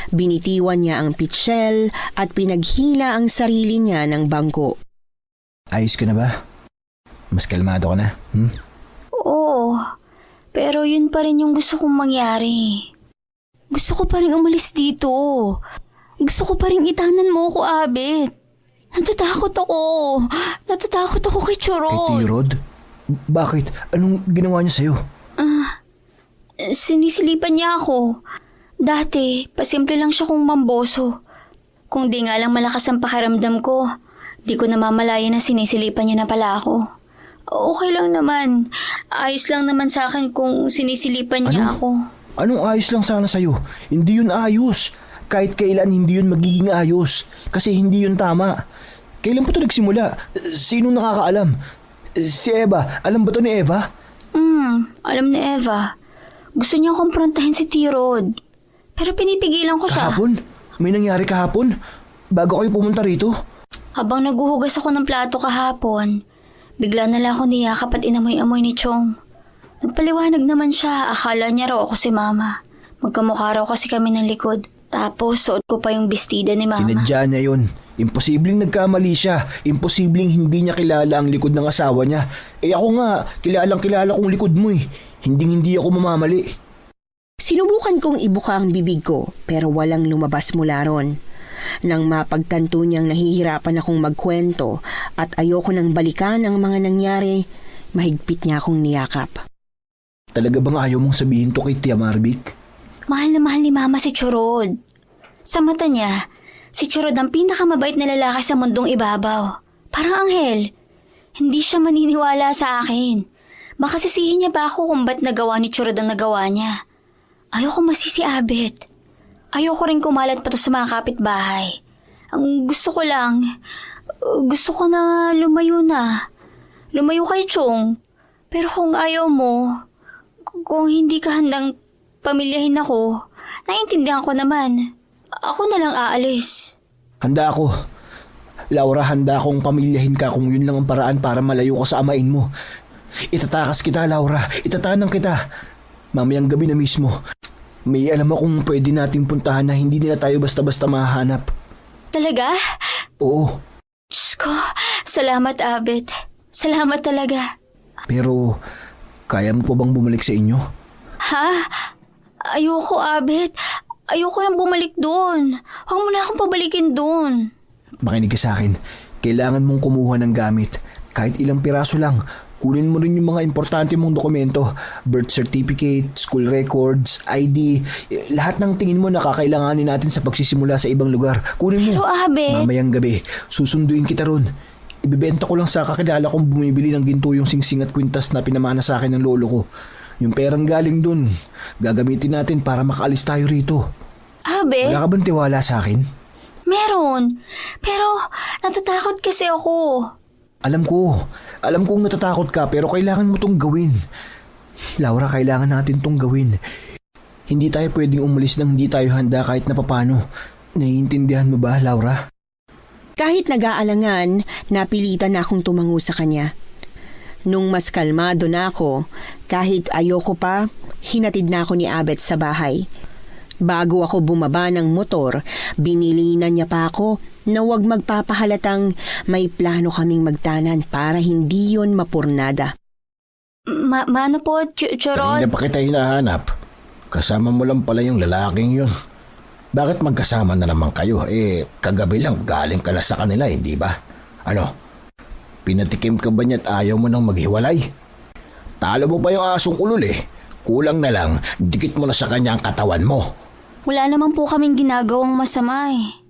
binitiwan niya ang pitsyel at pinaghila ang sarili niya ng bangko. Ayos ka na ba? Mas kalmado ka na? Oo, pero yun pa rin yung gusto kong mangyari. Gusto ko pa rin umalis dito. Gusto ko pa rin itanan mo ako, Abet. Natatakot ako. Natatakot ako kay Chorod. Kay T-Rod? Bakit? Anong ginawa niya sa'yo? Sinisilipan niya ako. Dati, pasimple lang siya kung mamboso. Kung di nga lang malakas ang pakiramdam ko, di ko namamalayan na sinisilipan niya na pala ako. Okay lang naman. Ayos lang naman sa akin kung sinisilipan niya ako. Anong ayos lang sana sa'yo? Hindi yun ayos. Kahit kailan hindi yun magiging ayos. Kasi hindi yun tama. Kailan pa ito nagsimula? Sinong nakakaalam? Si Eva. Alam ba to ni Eva? Alam ni Eva. Gusto niya kumprontahin si T-Rod. Pero pinipigilan ko siya. Kahapon? May nangyari kahapon? Bago kayo pumunta rito? Habang naguhugas ako ng plato kahapon, bigla na lang ako niyakap at inamoy-amoy ni Chong. Nagpaliwanag naman siya, akala niya raw ako si Mama. Magkamukha raw kasi kami ng likod. Tapos suot ko pa yung bestida ni Mama. Sinadya niya yun. Imposibleng nagkamali siya. Imposibleng hindi niya kilala ang likod ng asawa niya. Ako nga, kilala kong likod mo eh. Hindi ako mamamali. Sinubukan kong ibuka ang bibig ko pero walang lumabas mula ron. Nang mapagtanto niyang nahihirapan akong magkwento at ayoko nang balikan ang mga nangyari, mahigpit niya akong niyakap. Talaga bang ayaw mong sabihin to kay Tia Marvick? Mahal na mahal ni Mama si Churod. Sa mata niya, si Churod ang pinakamabait na lalaki sa mundong ibabaw. Parang anghel. Hindi siya maniniwala sa akin. Baka sisihin niya ba ako kung ba't nagawa ni Churod ang nagawa niya. Ayoko masisi Abet. Ayoko rin kumalat pa to sa mga kapitbahay. Ang gusto ko na lumayo na. Lumayo kay Chong. Pero kung ayaw mo, kung hindi ka handang pamilyahin ako, naiintindihan ko naman. Ako na lang aalis. Handa ako. Laura, handa akong pamilyahin ka kung yun lang ang paraan para malayo ka sa amain mo. Itatakas kita, Laura. Itatanang kita. Mamayang gabi na mismo. May alam akong pwede nating puntahan na hindi nila tayo basta-basta mahahanap. Talaga? Oo. Diyos ko, salamat Abet. Salamat talaga. Pero, kaya mo pa bang bumalik sa inyo? Ha? Ayoko Abet. Ayoko nang bumalik doon. Huwag mo na akong pabalikin doon. Makinig ka sa akin. Kailangan mong kumuha ng gamit. Kahit ilang piraso lang. Kunin mo rin yung mga importante mong dokumento. Birth certificate, school records, ID. Lahat ng tingin mo na kakailanganin natin sa pagsisimula sa ibang lugar. Kunin mo. Pero Abet. Mamayang gabi, susunduin kita ron. Ibibenta ko lang sa kakilala kong bumibili ng ginto yung singsing at kwintas na pinamana sa akin ng lolo ko. Yung perang galing dun, gagamitin natin para makaalis tayo rito. Abet? Wala ka bang tiwala sa akin? Meron. Pero natatakot kasi ako. Alam kong natatakot ka pero kailangan mo tong gawin. Laura, kailangan natin tong gawin. Hindi tayo pwedeng umalis nang hindi tayo handa kahit na papano. Naiintindihan mo ba, Laura? Kahit nag-aalangan, napilitan na akong tumango sa kanya. Nung mas kalmado na ako, kahit ayoko pa, hinatid na ako ni Abet sa bahay. Bago ako bumaba ng motor, binilinan niya pa ako na huwag magpapahalatang may plano kaming magtanan para hindi yon mapurnada. Mano po, Churod? Kanina pa kita hinahanap. Kasama mo lang pala yung lalaking yun. Bakit magkasama na naman kayo? Kagabi lang galing ka na sa kanila, hindi ba? Ano? Pinatikim ka ba niya't ayaw mo nang maghiwalay? Talo mo pa yung asong ulol eh. Kulang na lang, dikit mo na sa kanya ang katawan mo. Wala naman po kaming ginagawang masama eh.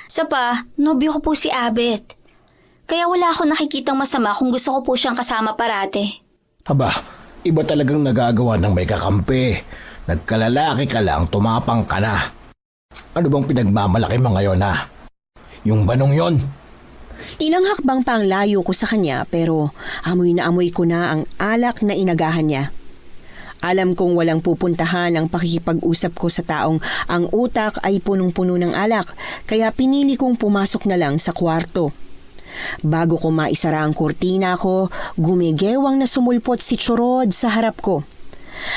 Sa pa, nobyo ko po si Abet. Kaya wala akong nakikitang masama kung gusto ko po siyang kasama parate. Aba, iba talagang nagagawa ng may kakampi. Nagkalalaki ka lang, tumapang ka na. Ano bang pinagmamalaki mo ngayon ha? Yung banong yon? Ilang hakbang pa ang layo ko sa kanya pero amoy na amoy ko na ang alak na inagahan niya. Alam kong walang pupuntahan ang pakikipag-usap ko sa taong ang utak ay punong-puno ng alak, kaya pinili kong pumasok na lang sa kwarto. Bago ko maisara ang kurtina ko, gumigewang na sumulpot si Churod sa harap ko.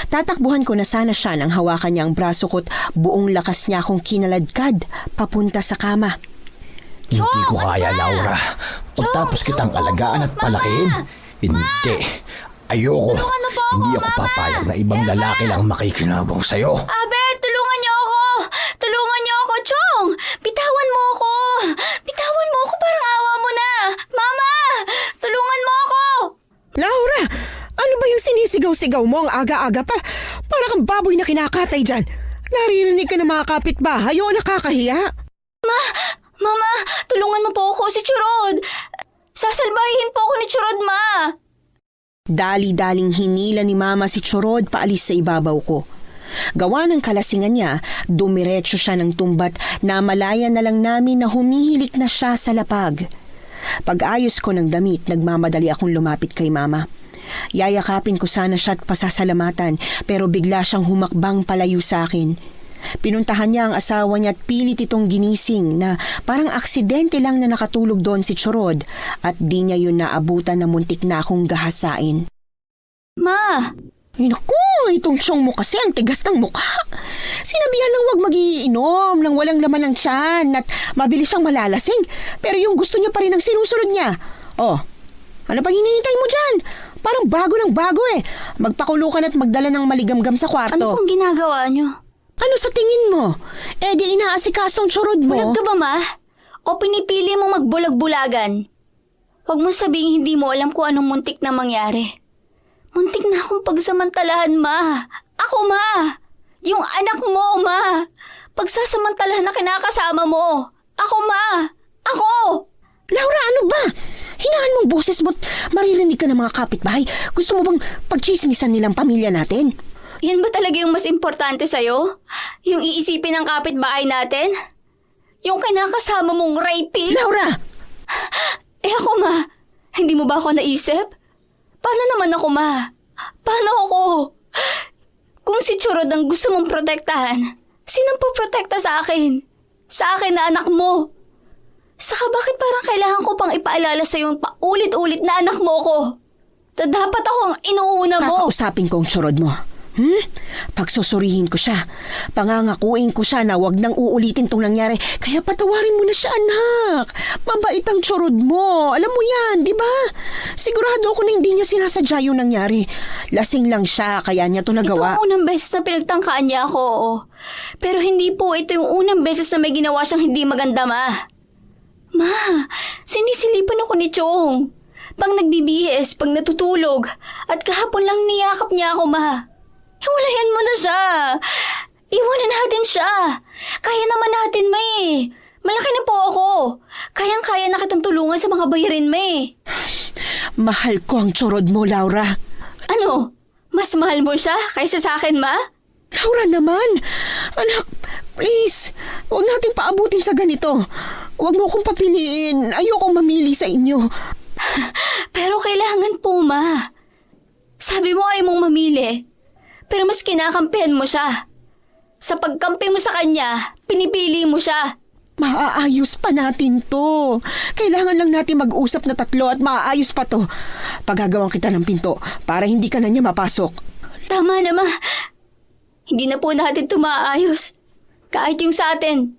Tatakbuhan ko na sana siya nang hawakan niya ang braso ko't buong lakas niya akong kinaladkad papunta sa kama. Hindi ko kaya, Laura. Pagtapos kitang alagaan at palakihin, hindi. Ayoko. Hindi ako papayag na ibang lalaki lang makikinabang sa'yo. Abet, tulungan niyo ako! Tulungan niyo ako, Chong! Bitawan mo ako! Bitawan mo ako, parang awa mo na! Mama! Tulungan mo ako! Laura, ano ba yung sinisigaw-sigaw mo ang aga-aga pa? Para kang baboy na kinakatay dyan. Naririnig ka ng mga kapitbahay o nakakahiya? Mama, tulungan mo po ako si Churod! Sasalbahin po ako ni Churod, Ma! Dali-daling hinila ni Mama si Churod paalis sa ibabaw ko. Gawa ng kalasingan niya, dumiretso siya ng tumbat na malaya na lang namin na humihilik na siya sa lapag. Pag-ayos ko ng damit, nagmamadali akong lumapit kay Mama. Yayakapin ko sana siya at pasasalamatan pero bigla siyang humakbang palayo sa akin. Pinuntahan niya ang asawa niya at pilit itong ginising na parang aksidente lang na nakatulog doon si Chorod at di niya yun naabutan na muntik na akong gahasain. Ma! Ay naku, itong tiyong mo kasi ang tigas ng mukha. Sinabihan lang wag magiinom nang walang laman ng tiyan at mabilis siyang malalasing. Pero yung gusto niya pa rin ang sinusunod niya. Oh, ano pa hinihintay mo dyan? Parang bago ng bago eh. Magpakulukan at magdala ng maligamgam sa kwarto. Ano pong ginagawa niyo? Ano sa tingin mo? Eh di inaasikasong Chorod mo. Bulag ka ba, Ma? O pinipili mo magbulag-bulagan? Huwag mo sabihin hindi mo alam kung anong muntik na mangyari. Muntik na akong pagsamantalahan, Ma. Ako, Ma. Yung anak mo, Ma. Pagsasamantalahan na kinakasama mo. Ako, Ma. Ako! Laura, ano ba? Hinaan mong boses mo at maririnig ka ng mga kapitbahay. Gusto mo bang pagchismisan nilang pamilya natin? Yan ba talaga yung mas importante sa'yo? Yung iisipin ng kapitbahay natin? Yung kinakasama mong rapist? Laura! Eh ako, Ma. Hindi mo ba ako naisip? Paano naman ako, Ma? Paano ako? Kung si Chorod ang gusto mong protektahan, sinong poprotekta sa akin? Sa akin na anak mo. Saka bakit parang kailangan ko pang ipaalala sa yung paulit-ulit na anak mo ko? Na dapat ako ang inuuna mo. Kakausapin ko ang Chorod mo. Pagsusurihin ko siya. Pangangakuin ko siya na wag nang uulitin tong nangyari. Kaya patawarin mo na siya, anak. Mabait ang Chorod mo. Alam mo yan, di ba? Sigurado ako na hindi niya sinasadya yung nangyari. Lasing lang siya, kaya niya to nagawa. Ito ang unang beses na pinagtangkaan niya ako. Pero hindi po ito yung unang beses na may ginawa siyang hindi maganda, Ma. Ma, sinisilipan ako ni Chong. Pag nagbibihis, pag natutulog. At kahapon lang niyakap niya ako, Ma. Hiwalayan mo na siya. Iwanan natin siya. Kaya naman natin, May. Malaki na po ako. Kayang-kaya na kitang tulungan sa mga bayarin, May. Mahal ko ang Chorod mo, Laura. Ano? Mas mahal mo siya kaysa sa akin, Ma? Laura naman. Anak, please. Huwag natin paabutin sa ganito. Huwag mo akong papiliin. Ayokong mamili sa inyo. Pero kailangan po, Ma. Sabi mo ay mong mamili. Pero mas kinakampihan mo siya. Sa pagkampi mo sa kanya, pinipili mo siya. Maaayos pa natin to. Kailangan lang natin mag-usap na tatlo at maaayos pa to. Pagagawan kita ng pinto para hindi ka na niya mapasok. Tama na, Ma. Hindi na po natin ito maayos. Kahit yung sa atin,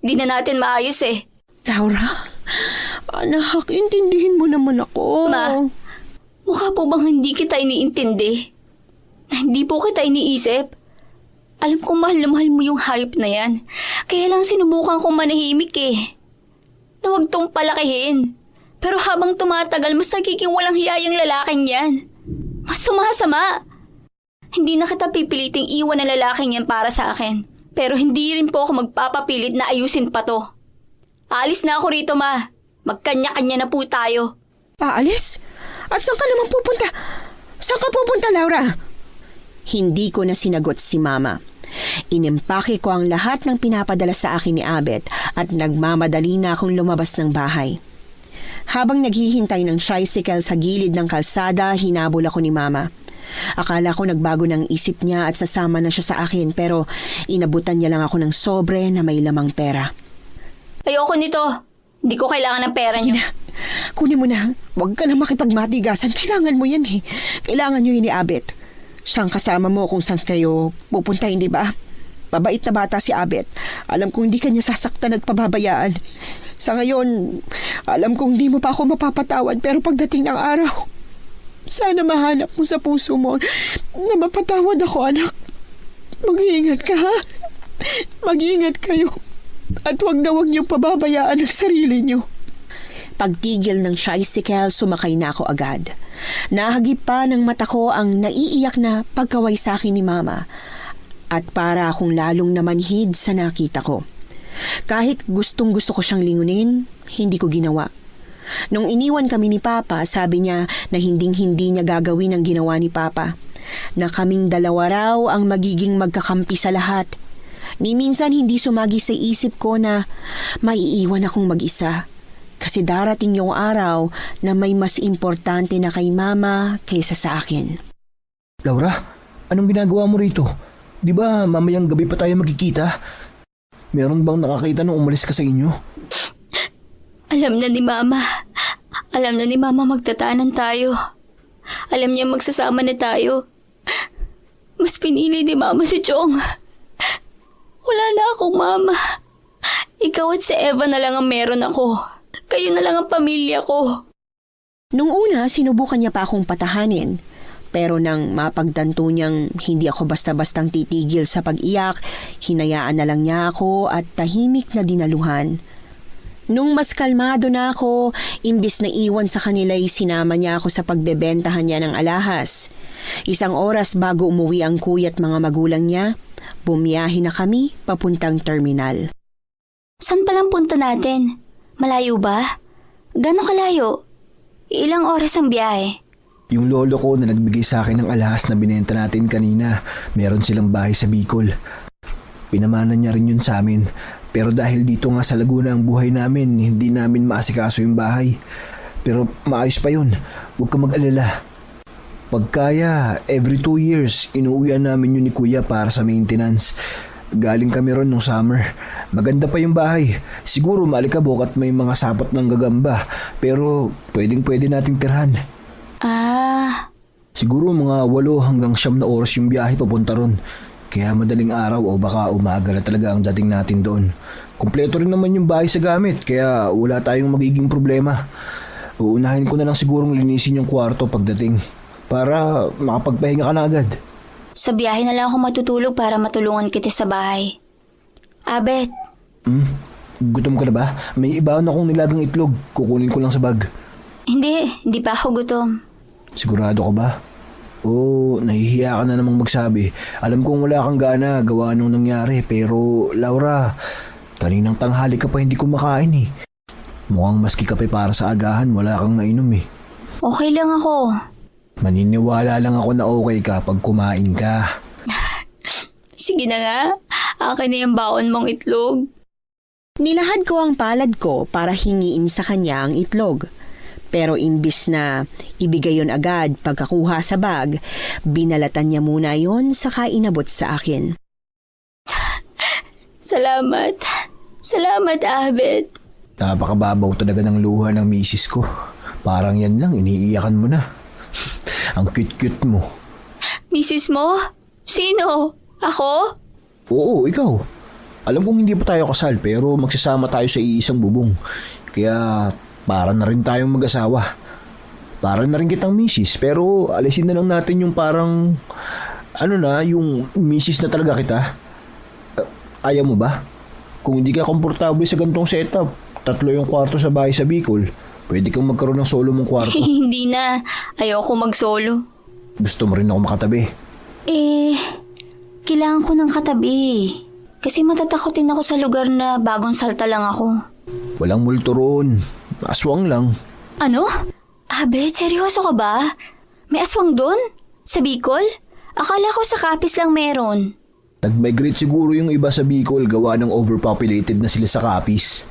hindi na natin maayos eh. Laura, anak, intindihin mo naman ako. Ma, mukha po bang hindi kita iniintindi? Na hindi po kita iniisip? Alam kong mahal na mahal mo yung hayop na yan. Kaya lang sinubukan kong manahimik eh. Na huwag tong palakihin. Pero habang tumatagal, mas nagiging walang hiyayang lalaking yan. Mas sumasama. Hindi na kita pipiliting iwan ang lalaking yan para sa akin. Pero hindi rin po ako magpapapilit na ayusin pa to. Aalis na ako rito, Ma. Magkanya-kanya na po tayo. Aalis? At saan ka naman pupunta? Saan ka pupunta, Laura? Hindi ko na sinagot si Mama. Inimpake ko ang lahat ng pinapadala sa akin ni Abet at nagmamadali na akong lumabas ng bahay. Habang naghihintay ng tricycle sa gilid ng kalsada, hinabol ako ni Mama. Akala ko nagbago ng isip niya at sasama na siya sa akin pero inabutan niya lang ako ng sobre na may lamang pera. Ayoko nito. Hindi ko kailangan ng pera Sige niyo. na, kunin mo na. Huwag ka na makipagmatigasan. Kailangan mo yan eh. Kailangan niyo yun ni Abet. Siyang kasama mo kung saan kayo pupunta, hindi ba? Mabait na bata si Abet. Alam kong hindi kanya sasaktan at pababayaan. Sa ngayon, alam kong hindi mo pa ako mapapatawad pero pagdating ng araw, sana mahanap mo sa puso mo na mapatawad ako, anak. Mag-iingat ka, ha? Mag-iingat kayo. At huwag na huwag niyong pababayaan ang sarili niyo. Pagtigil ng tricycle, sumakay na ako agad. Nahagip pa ng mata ko ang naiiyak na pagkaway sa akin ni Mama. At para akong lalong namanhid sa nakita ko. Kahit gustong gusto ko siyang lingunin, hindi ko ginawa. Nung iniwan kami ni Papa, sabi niya na hinding-hindi niya gagawin ang ginawa ni Papa. na kaming dalawa raw ang magiging magkakampi sa lahat. Ni minsan hindi sumagi sa isip ko na maiiwan akong mag-isa. Kasi darating yung araw na may mas importante na kay Mama kaysa sa akin. Laura, anong ginagawa mo rito? Di ba mamayang gabi pa tayo magkikita? Meron bang nakakita nung umalis ka sa inyo? Alam na ni Mama. Alam na ni Mama magtatanan tayo. Alam niya magsasama na tayo. Mas pinili ni Mama si Chong. Wala na akong mama. Ikaw at si Eva na lang ang meron ako. Kayo na lang ang pamilya ko. Nung una, sinubukan niya pa akong patahanin. Pero nang mapagtanto niyang hindi ako basta-bastang titigil sa pag-iyak, hinayaan na lang niya ako at tahimik na dinaluhan. Nung mas kalmado na ako, imbis na iwan sa kanila'y sinama niya ako sa pagbebentahan niya ng alahas. 1 oras bago umuwi ang kuya at mga magulang niya, bumiyahe na kami papuntang terminal. San palang punta natin? Malayo ba? Gano'ng kalayo? Ilang oras ang biyahe? Yung lolo ko na nagbigay sa akin ng alahas na binenta natin kanina, meron silang bahay sa Bicol. Pinamana niya rin yun sa amin. Pero dahil dito nga sa Laguna ang buhay namin, hindi namin maasikaso yung bahay. Pero maayos pa yun. Huwag ka mag-alala. Pagkaya, every 2 years, inuuwian namin yun ni Kuya para sa maintenance. Galing kami ron nung summer. Maganda pa yung bahay. Siguro maalikabok at may mga sapot ng gagamba. Pero pwedeng-pwede nating tirhan. Siguro mga 8 hanggang 9 na oras yung biyahe papunta ron. Kaya madaling araw o baka umaga na talaga ang dating natin doon. Kumpleto rin naman yung bahay sa gamit kaya wala tayong magiging problema. Uunahin ko na lang sigurong linisin yung kwarto pagdating para makapagpahinga ka na agad. Sa biyahe na lang ako matutulog para matulungan kita sa bahay. Abet. Gutom ka na ba? May ibaon akong nilagang itlog. Kukunin ko lang sa bag. Hindi pa ako gutom. Sigurado ka ba? Nahihiya ka na namang magsabi. Alam kong wala kang gana gawa nung nangyari. Pero Laura, kaninang tanghali ka pa hindi kumakain eh. Mukhang maski kape para sa agahan, wala kang nainom eh. Okay lang ako. Maniniwala lang ako na okay ka pag kumain ka. Sige na nga. Akin na yung baon mong itlog. Nilahad ko ang palad ko para hingiin sa kanya ang itlog. Pero imbis na ibigay yon agad pagkakuha sa bag, binalatan niya muna yon saka inabot sa akin. Salamat. Salamat, Abet. Napakababaw talaga ng luha ng misis ko. Parang yan lang, iniiyakan mo na. Ang cute-cute mo. Misis mo? Sino? Ako? Oo, ikaw. Alam kong hindi pa tayo kasal pero magsasama tayo sa iisang bubong. Kaya para na rin tayong mag-asawa. Para na rin kitang misis pero alisin na lang natin yung parang yung misis na talaga kita. Ayaw mo ba? Kung hindi ka komportable sa gantong setup, 3 yung kwarto sa bahay sa Bicol, pwede kang magkaroon ng solo mong kwarto. Hindi na. Ayoko mag-solo. Gusto mo rin ako makatabi? Kailangan ko ng katabi. Kasi matatakotin ako sa lugar na bagong salta lang ako. Walang multo roon. Aswang lang. Ano? Abet, seryoso ka ba? May aswang doon? Sa Bicol? Akala ko sa Capiz lang meron. Nag-migrate siguro yung iba sa Bicol gawa ng overpopulated na sila sa Capiz.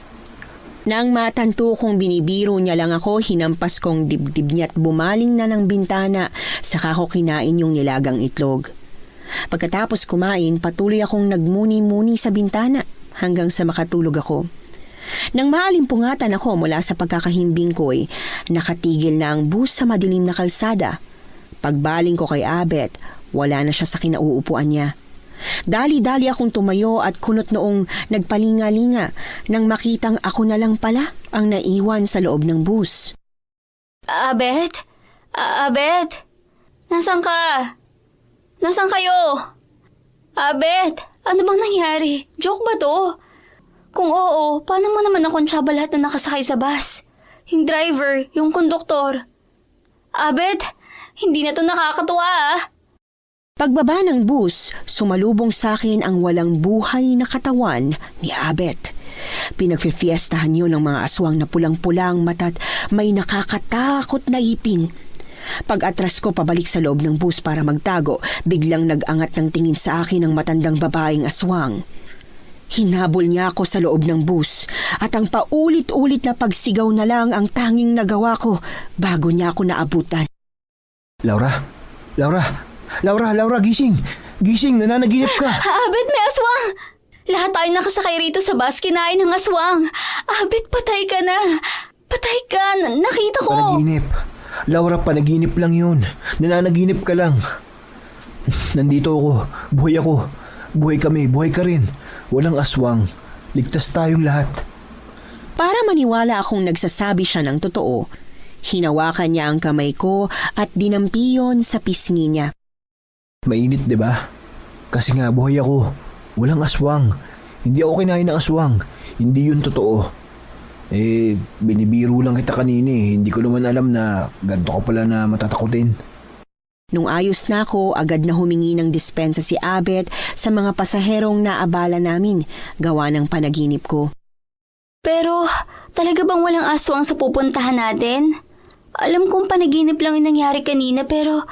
Nang matanto kong binibiro niya lang ako, hinampas kong dibdib niya at bumaling na ng bintana, saka ko kinain yung nilagang itlog. Pagkatapos kumain, patuloy akong nagmuni-muni sa bintana hanggang sa makatulog ako. Nang maalimpungatan ako mula sa pagkakahimbing ko'y nakatigil na ang bus sa madilim na kalsada. Pagbaling ko kay Abet, wala na siya sa kinauupuan niya. Dali-dali akong tumayo at kunot noong nagpalinga-linga nang makitang ako na lang pala ang naiwan sa loob ng bus. Abet? Abet? Nasaan ka? Nasaan kayo? Abet, ano bang nangyari? Joke ba to? Kung oo, paano mo naman nakonsyaba lahat na nakasakay sa bus? Yung driver, yung konduktor. Abet, hindi na to nakakatuwa ah. Pagbaba ng bus, sumalubong sa akin ang walang buhay na katawan ni Abet. Pinagfifiestahan yun ng mga aswang na pulang-pulang mata't may nakakatakot na ipin. Pag-atras ko pabalik sa loob ng bus para magtago, biglang nag-angat ng tingin sa akin ang matandang babaeng aswang. Hinabol niya ako sa loob ng bus at ang paulit-ulit na pagsigaw na lang ang tanging nagawa ko bago niya ako naabutan. Laura! Laura! Laura! Laura! Gising! Gising! Nananaginip ka! Abet, may aswang! Lahat tayo nakasakay rito sa bus, kinain ng aswang. Abet, patay ka na. Patay ka. Nakita ko. Panaginip. Laura, panaginip lang yun. Nananaginip ka lang. Nandito ako. Buhay ako. Buhay kami. Buhay ka rin. Walang aswang. Ligtas tayong lahat. Para maniwala akong nagsasabi siya ng totoo, hinawakan niya ang kamay ko at dinampiyon sa pisngi niya. Mainit, 'di ba? Kasi nga buhay ako. Walang aswang. Hindi ako kinain ng aswang. Hindi yun totoo. Binibiro lang kita kanina eh. Hindi ko naman alam na ganito ka pala na matatakutin. Nung ayos na ako, agad na humingi ng dispensa si Abet sa mga pasaherong naabala namin, gawa ng panaginip ko. Pero, talaga bang walang aswang sa pupuntahan natin? Alam kong panaginip lang yung nangyari kanina pero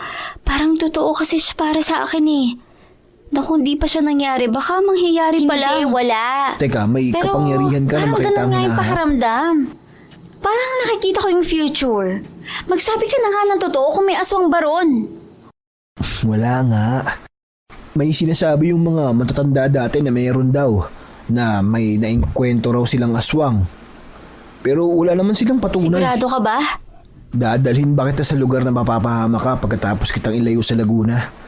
parang totoo kasi siya para sa akin eh. Naku, hindi pa siya nangyari. Baka mangyayari pa lang. Hindi, wala. Teka, may Pero kapangyarihan ka na makita ang parang ganun nga yung hinahanap. pakiramdam. Parang nakikita ko yung future. Magsabi ka na nga ng totoo kung may aswang baron. Wala nga. May sinasabi yung mga matatanda dati na mayroon daw na may naengkwento raw silang aswang. Pero wala naman silang patunay. Sigurado ka ba? Dadalhin ba kita sa lugar na mapapahama ka pagkatapos kitang ilayo sa Laguna?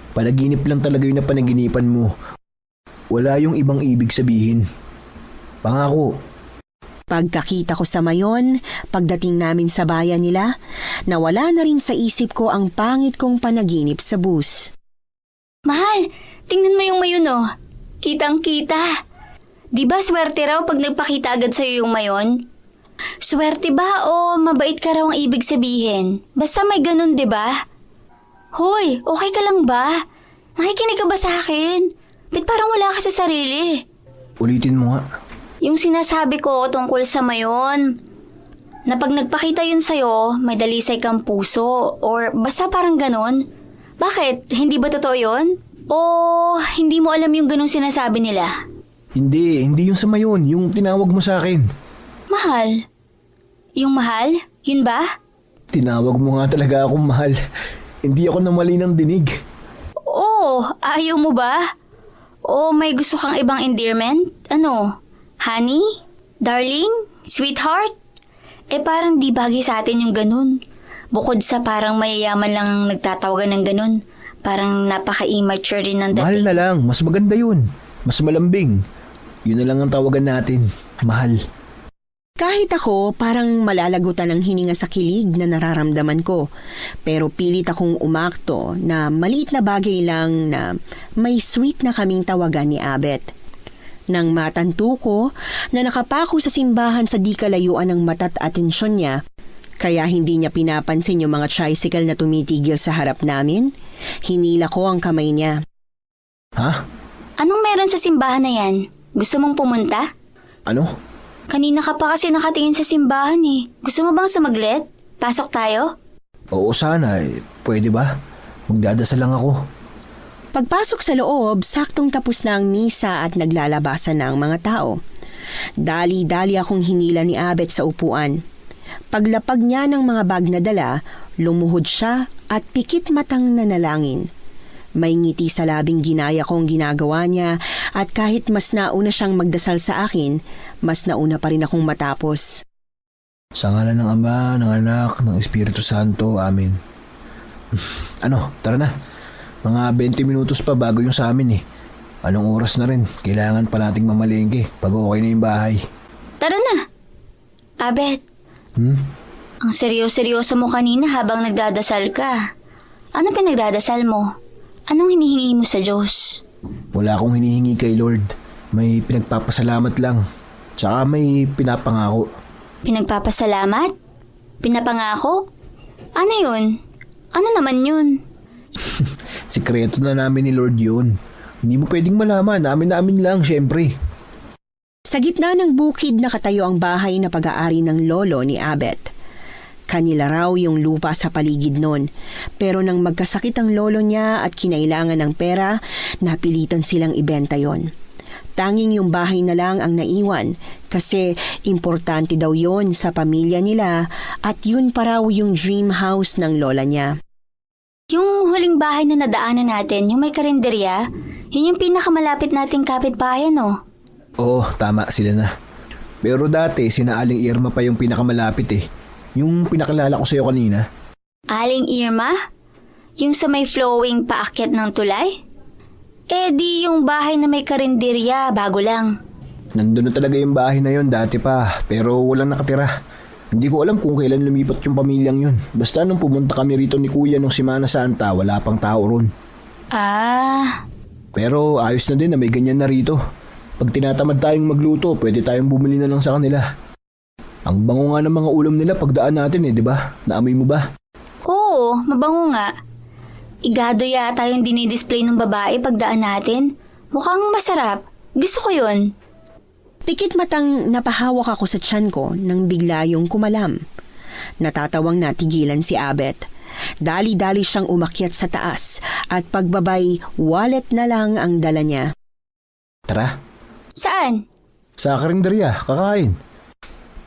Panaginip lang talaga yung napanaginipan mo. Wala yung ibang ibig sabihin. Pangako. Pagkakita ko sa Mayon, pagdating namin sa bayan nila, nawala na rin sa isip ko ang pangit kong panaginip sa bus. Mahal, tingnan mo yung mayon oh. Kitang-kita. Di ba swerte raw pag nagpakita agad sa'yo yung mayon? Swerte ba o mabait ka raw ang ibig sabihin? Basta may ganun, di ba? Hoy, okay ka lang ba? Nakikinig ka ba sa akin? Ba't parang wala ka sa sarili? Ulitin mo nga. Yung sinasabi ko tungkol sa mayon, na pag nagpakita yun sa'yo, may dalisay kang puso, or basta parang ganun. Bakit? Hindi ba totoo yun? O hindi mo alam yung ganung sinasabi nila? Hindi yung sa Mayon, yung tinawag mo sa akin. Mahal? Yung mahal? Yun ba? Tinawag mo nga talaga akong mahal. Hindi ako namali ng dinig. Oo, ayaw mo ba? O may gusto kang ibang endearment? Ano? Honey? Darling? Sweetheart? Parang di bagay sa atin yung ganun. Bukod sa parang mayayaman lang nagtatawagan ng ganun. Parang napaka-immature rin ng dating. Mahal na lang, mas maganda yun. Mas malambing. Yun na lang ang tawagan natin. Mahal. Kahit ako, parang malalagutan ang hininga sa kilig na nararamdaman ko. Pero pilit akong umakto na maliit na bagay lang na may sweet na kaming tawagan ni Abet. Nang matanto ko na nakapako sa simbahan sa di kalayuan ng mata't atensyon niya, kaya hindi niya pinapansin yung mga tricycle na tumitigil sa harap namin, hinila ko ang kamay niya. Ha? Anong meron sa simbahan na yan? Gusto mong pumunta? Ano? Kanina ka pa kasi nakatingin sa simbahan eh. Gusto mo bang sumaglit? Pasok tayo? Oo sana, pwede ba? Magdadasal lang ako. Pagpasok sa loob, saktong tapos na ang misa at naglalabasan na ang mga tao. Dali-dali akong hinila ni Abet sa upuan. Paglapag niya ng mga bag na dala, lumuhod siya at pikit matang nanalangin. May ngiti sa labing ginaya kong ginagawa niya at kahit mas nauna siyang magdasal sa akin, mas nauna pa rin akong matapos. Sa ngalan ng Ama, ng Anak, ng Espiritu Santo. Amen. Ano, tara na. Mga 20 minutos pa bago yung sa amin eh. Anong oras na rin? Kailangan pa nating mamalengke pag okay na yung bahay. Tara na! Abet, ang seryoso mo kanina habang nagdadasal ka. Ano pinagdadasal mo? Anong hinihingi mo sa Diyos? Wala akong hinihingi kay Lord. May pinagpapasalamat lang. Tsaka may pinapangako. Pinagpapasalamat? Pinapangako? Ano yun? Ano naman yun? Sikreto na namin ni Lord yun. Hindi mo pwedeng malaman. Namin lang, syempre. Sa gitna ng bukid nakatayo ang bahay na pag-aari ng lolo ni Abet. Kanila raw yung lupa sa paligid nun. Pero nang magkasakit ang lolo niya at kinailangan ng pera, napilitan silang ibenta yon. Tanging yung bahay na lang ang naiwan kasi importante daw yon sa pamilya nila at yun pa raw yung dream house ng lola niya. Yung huling bahay na nadaanan natin, yung may karinderya, yun yung pinakamalapit nating kapitbahay, no? Oo, tama sila na. Pero dati, sina Aling Irma pa yung pinakamalapit eh. Yung pinakilala ko sa'yo kanina. Aling Irma? Yung sa may flowing paakyat ng tulay? Eh di yung bahay na may karinderya, bago lang. Nandun na talaga yung bahay na yon dati pa, pero walang nakatira. Hindi ko alam kung kailan lumipat yung pamilyang yun. Basta nung pumunta kami rito ni Kuya nung Semana Santa, wala pang tao ron. Ah, Pero ayos na din na may ganyan na rito. Pag tinatamad tayong magluto, pwede tayong bumili na lang sa kanila. Ang bango nga ng mga ulam nila pagdaan natin eh, di ba? Naamoy mo ba? oo, mabango nga. Igado yata yung dinidisplay ng babae pagdaan natin. Mukhang masarap. Gusto ko yun. Pikit matang napahawak ako sa tiyan ko nang bigla yung kumalam. Natatawang natigilan si Abet. Dali-dali siyang umakyat sa taas at pagbabay, wallet na lang ang dala niya. Tara, Saan? sa karinderya, kakain.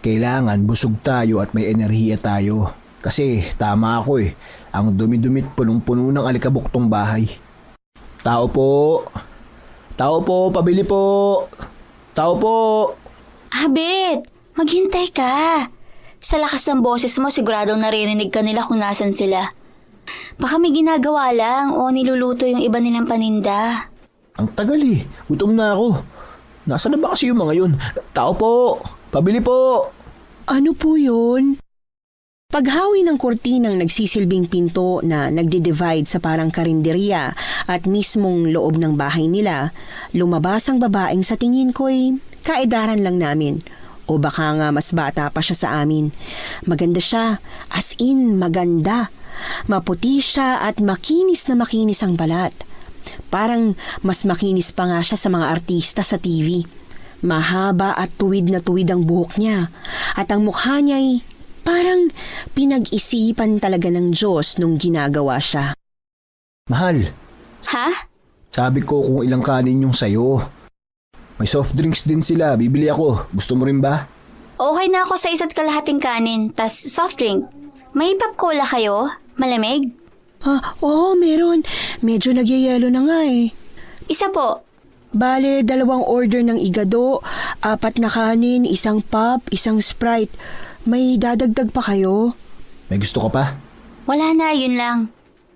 Kailangan busog tayo at may enerhiya tayo. Kasi tama ako eh. Ang dumi-dumit punong-puno ng alikabok tong bahay. Tao po! Tao po! Pabili po! Tao po! Abet, maghintay ka. Sa lakas ng boses mo, siguradong naririnig ka nila kung nasan sila. Baka may ginagawa lang o niluluto yung iba nilang paninda. Ang tagal eh. Gutom na ako. Nasaan na ba kasi yung mga yun? Tao po! Pabili po! Ano po yun? Paghawi ng kurtinang nagsisilbing pinto na nagdi-divide sa parang karinderya at mismong loob ng bahay nila, lumabas ang babaeng sa tingin ko'y kaedaran lang namin. O baka nga mas bata pa siya sa amin. Maganda siya, as in maganda. Maputi siya at makinis na makinis ang balat. Parang mas makinis pa nga siya sa mga artista sa TV. Mahaba at tuwid na tuwid ang buhok niya at ang mukha niya'y parang pinag-isipan talaga ng Diyos nung ginagawa siya. Mahal, Ha? sabi ko kung ilang kanin yung sayo. May soft drinks din sila. Bibili ako. Gusto mo rin ba? Okay na ako sa isa't kalahating kanin, tas soft drink. May pop cola kayo? Malamig? Oo, meron. Medyo nagyayelo na nga eh. Isa po. Bale, 2 order ng igado, 4 na kanin, 1 pop, 1 Sprite. May dadagdag pa kayo? May gusto ka pa? Wala na, yun lang.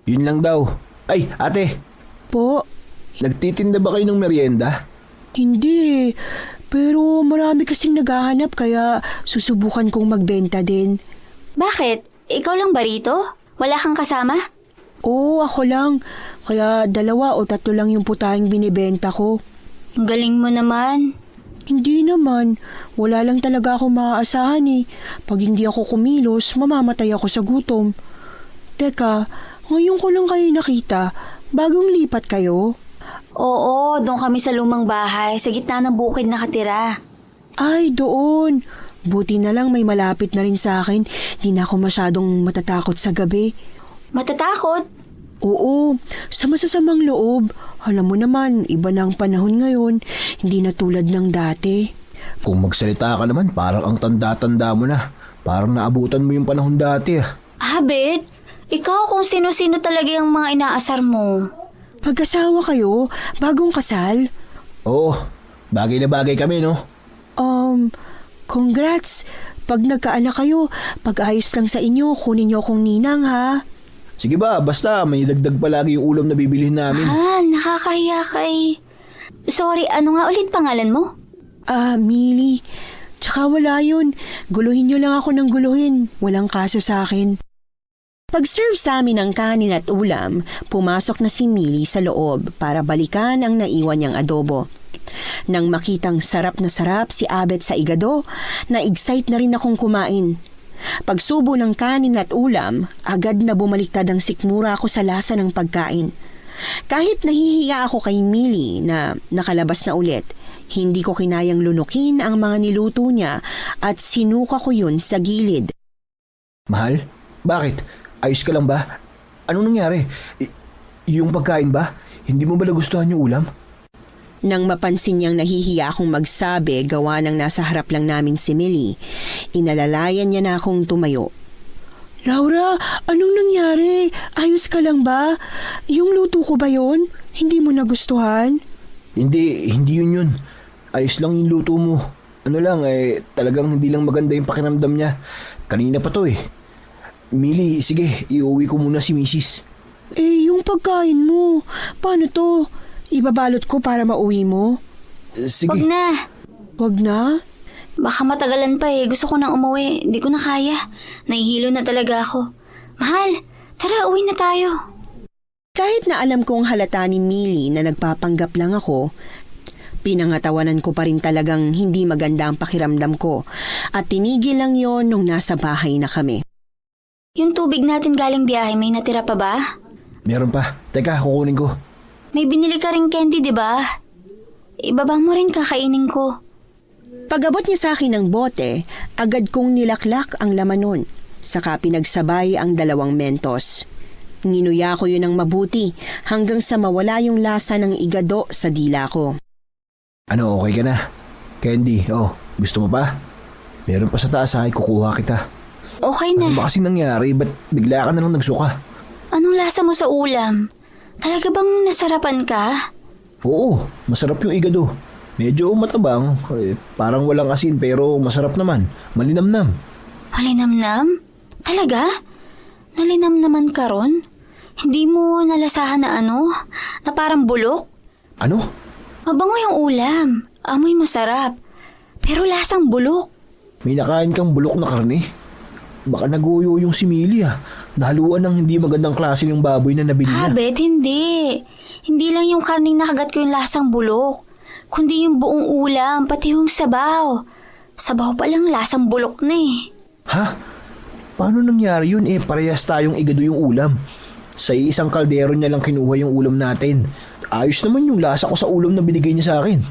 Yun lang daw. Ay, ate, Po, nagtitinda ba kayo ng merienda? hindi. Pero marami kasing naghahanap kaya susubukan kong magbenta din. Bakit? Ikaw lang ba rito? Wala kang kasama? Oo, ako lang. Kaya 2 o 3 lang yung putahing binibenta ko. Ang galing mo naman. Hindi naman. Wala lang talaga ako maaasahan eh. Pag hindi ako kumilos, mamamatay ako sa gutom. Teka, ngayon ko lang kayo nakita. Bagong lipat kayo? Oo, doon kami sa lumang bahay, sa gitna ng bukid nakatira. Ay, doon. Buti na lang may malapit na rin sa akin. Di na ako masyadong matatakot sa gabi. Matatakot? Oo, sa masasamang loob. Alam mo naman, iba na ang panahon ngayon. Hindi na tulad ng dati. Kung magsalita ka naman, parang ang tanda-tanda mo na. Parang naabutan mo yung panahon dati ah. Abet, ikaw kung sino-sino talaga yung mga inaasar mo. Mag-asawa kayo? Bagong kasal? Oo, bagay na bagay kami no? Congrats. Pag nagkaanak kayo, pag-ayos lang sa inyo, kunin niyo akong ninang ha. Sige ba, basta may dagdag palagi yung ulam na bibilihin namin. Nakakahiya kay... Sorry, ano nga ulit pangalan mo? Millie. Tsaka wala yun. Guluhin niyo lang ako ng guluhin. Walang kaso sa akin. Pag-serve sa amin ng kanin at ulam, pumasok na si Millie sa loob para balikan ang naiwan niyang adobo. Nang makitang sarap na sarap si Abet sa igado, na-excite na rin akong kumain. Pagsubo ng kanin at ulam, agad na bumaliktad ang sikmura ko sa lasa ng pagkain. Kahit nahihiya ako kay Millie na nakalabas na ulit, hindi ko kinayang lunukin ang mga niluto niya at sinuka ko yun sa gilid. Mahal? Bakit? Ayos ka lang ba? Anong nangyari? Yung pagkain ba? Hindi mo ba nagustuhan yung ulam? Nang mapansin niyang nahihiya akong magsabi gawa ng nasa harap lang namin si Millie, inalalayan niya na akong tumayo. Laura, anong nangyari? Ayos ka lang ba? Yung luto ko ba yon? Hindi mo nagustuhan? Hindi yun. Ayos lang yung luto mo. Ano lang, talagang hindi lang maganda yung pakiramdam niya. Kanina pa to eh. Millie, sige, iuwi ko muna si Mrs. Yung pagkain mo, paano to? Ibabalot ko para mauwi mo? Sige. Wag na. Wag na? Baka matagalan pa eh. Gusto ko nang umuwi. Hindi ko na kaya. Nahihilo na talaga ako. Mahal, tara uwi na tayo. Kahit na alam kong halata ni Millie na nagpapanggap lang ako, pinangatawanan ko pa rin talagang hindi maganda ang pakiramdam ko at tinigil lang yon nung nasa bahay na kami. Yung tubig natin galing biyahe, may natira pa ba? Meron pa. Teka, kukunin ko. May binili ka ring candy, di ba? Ibaba mo rin, kakainin ko. Pag-abot niya sa akin ng bote, agad kong nilaklak ang laman nun. Saka pinagsabay ang 2 Mentos. Nginuya ko yun ng mabuti hanggang sa mawala yung lasa ng igado sa dila ko. Ano, okay ka na? Candy, gusto mo pa? Meron pa sa taas ay kukuha kita. Okay na. Ano ba kasing nangyari? Ba't bigla ka na lang nagsuka? Anong lasa mo sa ulam? Talaga bang nasarapan ka? Oo, masarap yung igado. Medyo matabang, parang walang asin pero masarap naman. Malinamnam. Malinamnam? Talaga? Nalinam naman ka ron? Hindi mo nalasahan na na parang bulok? Ano? Mabango yung ulam. Amoy masarap. Pero lasang bulok. May nakain kang bulok na karne? Baka naguyo yung si Millie Nahaluan ng hindi magandang klase yung baboy na nabili niya. Habet, hindi. Hindi lang yung karning nakagat ko yung lasang bulok. Kundi yung buong ulam, pati yung sabaw. Sabaw pa lang lasang bulok na eh. Ha? Paano nangyari yun parehas tayong igado yung ulam. Sa isang kaldero niya lang kinuha yung ulam natin. Ayos naman yung lasa ko sa ulam na binigay niya sa akin.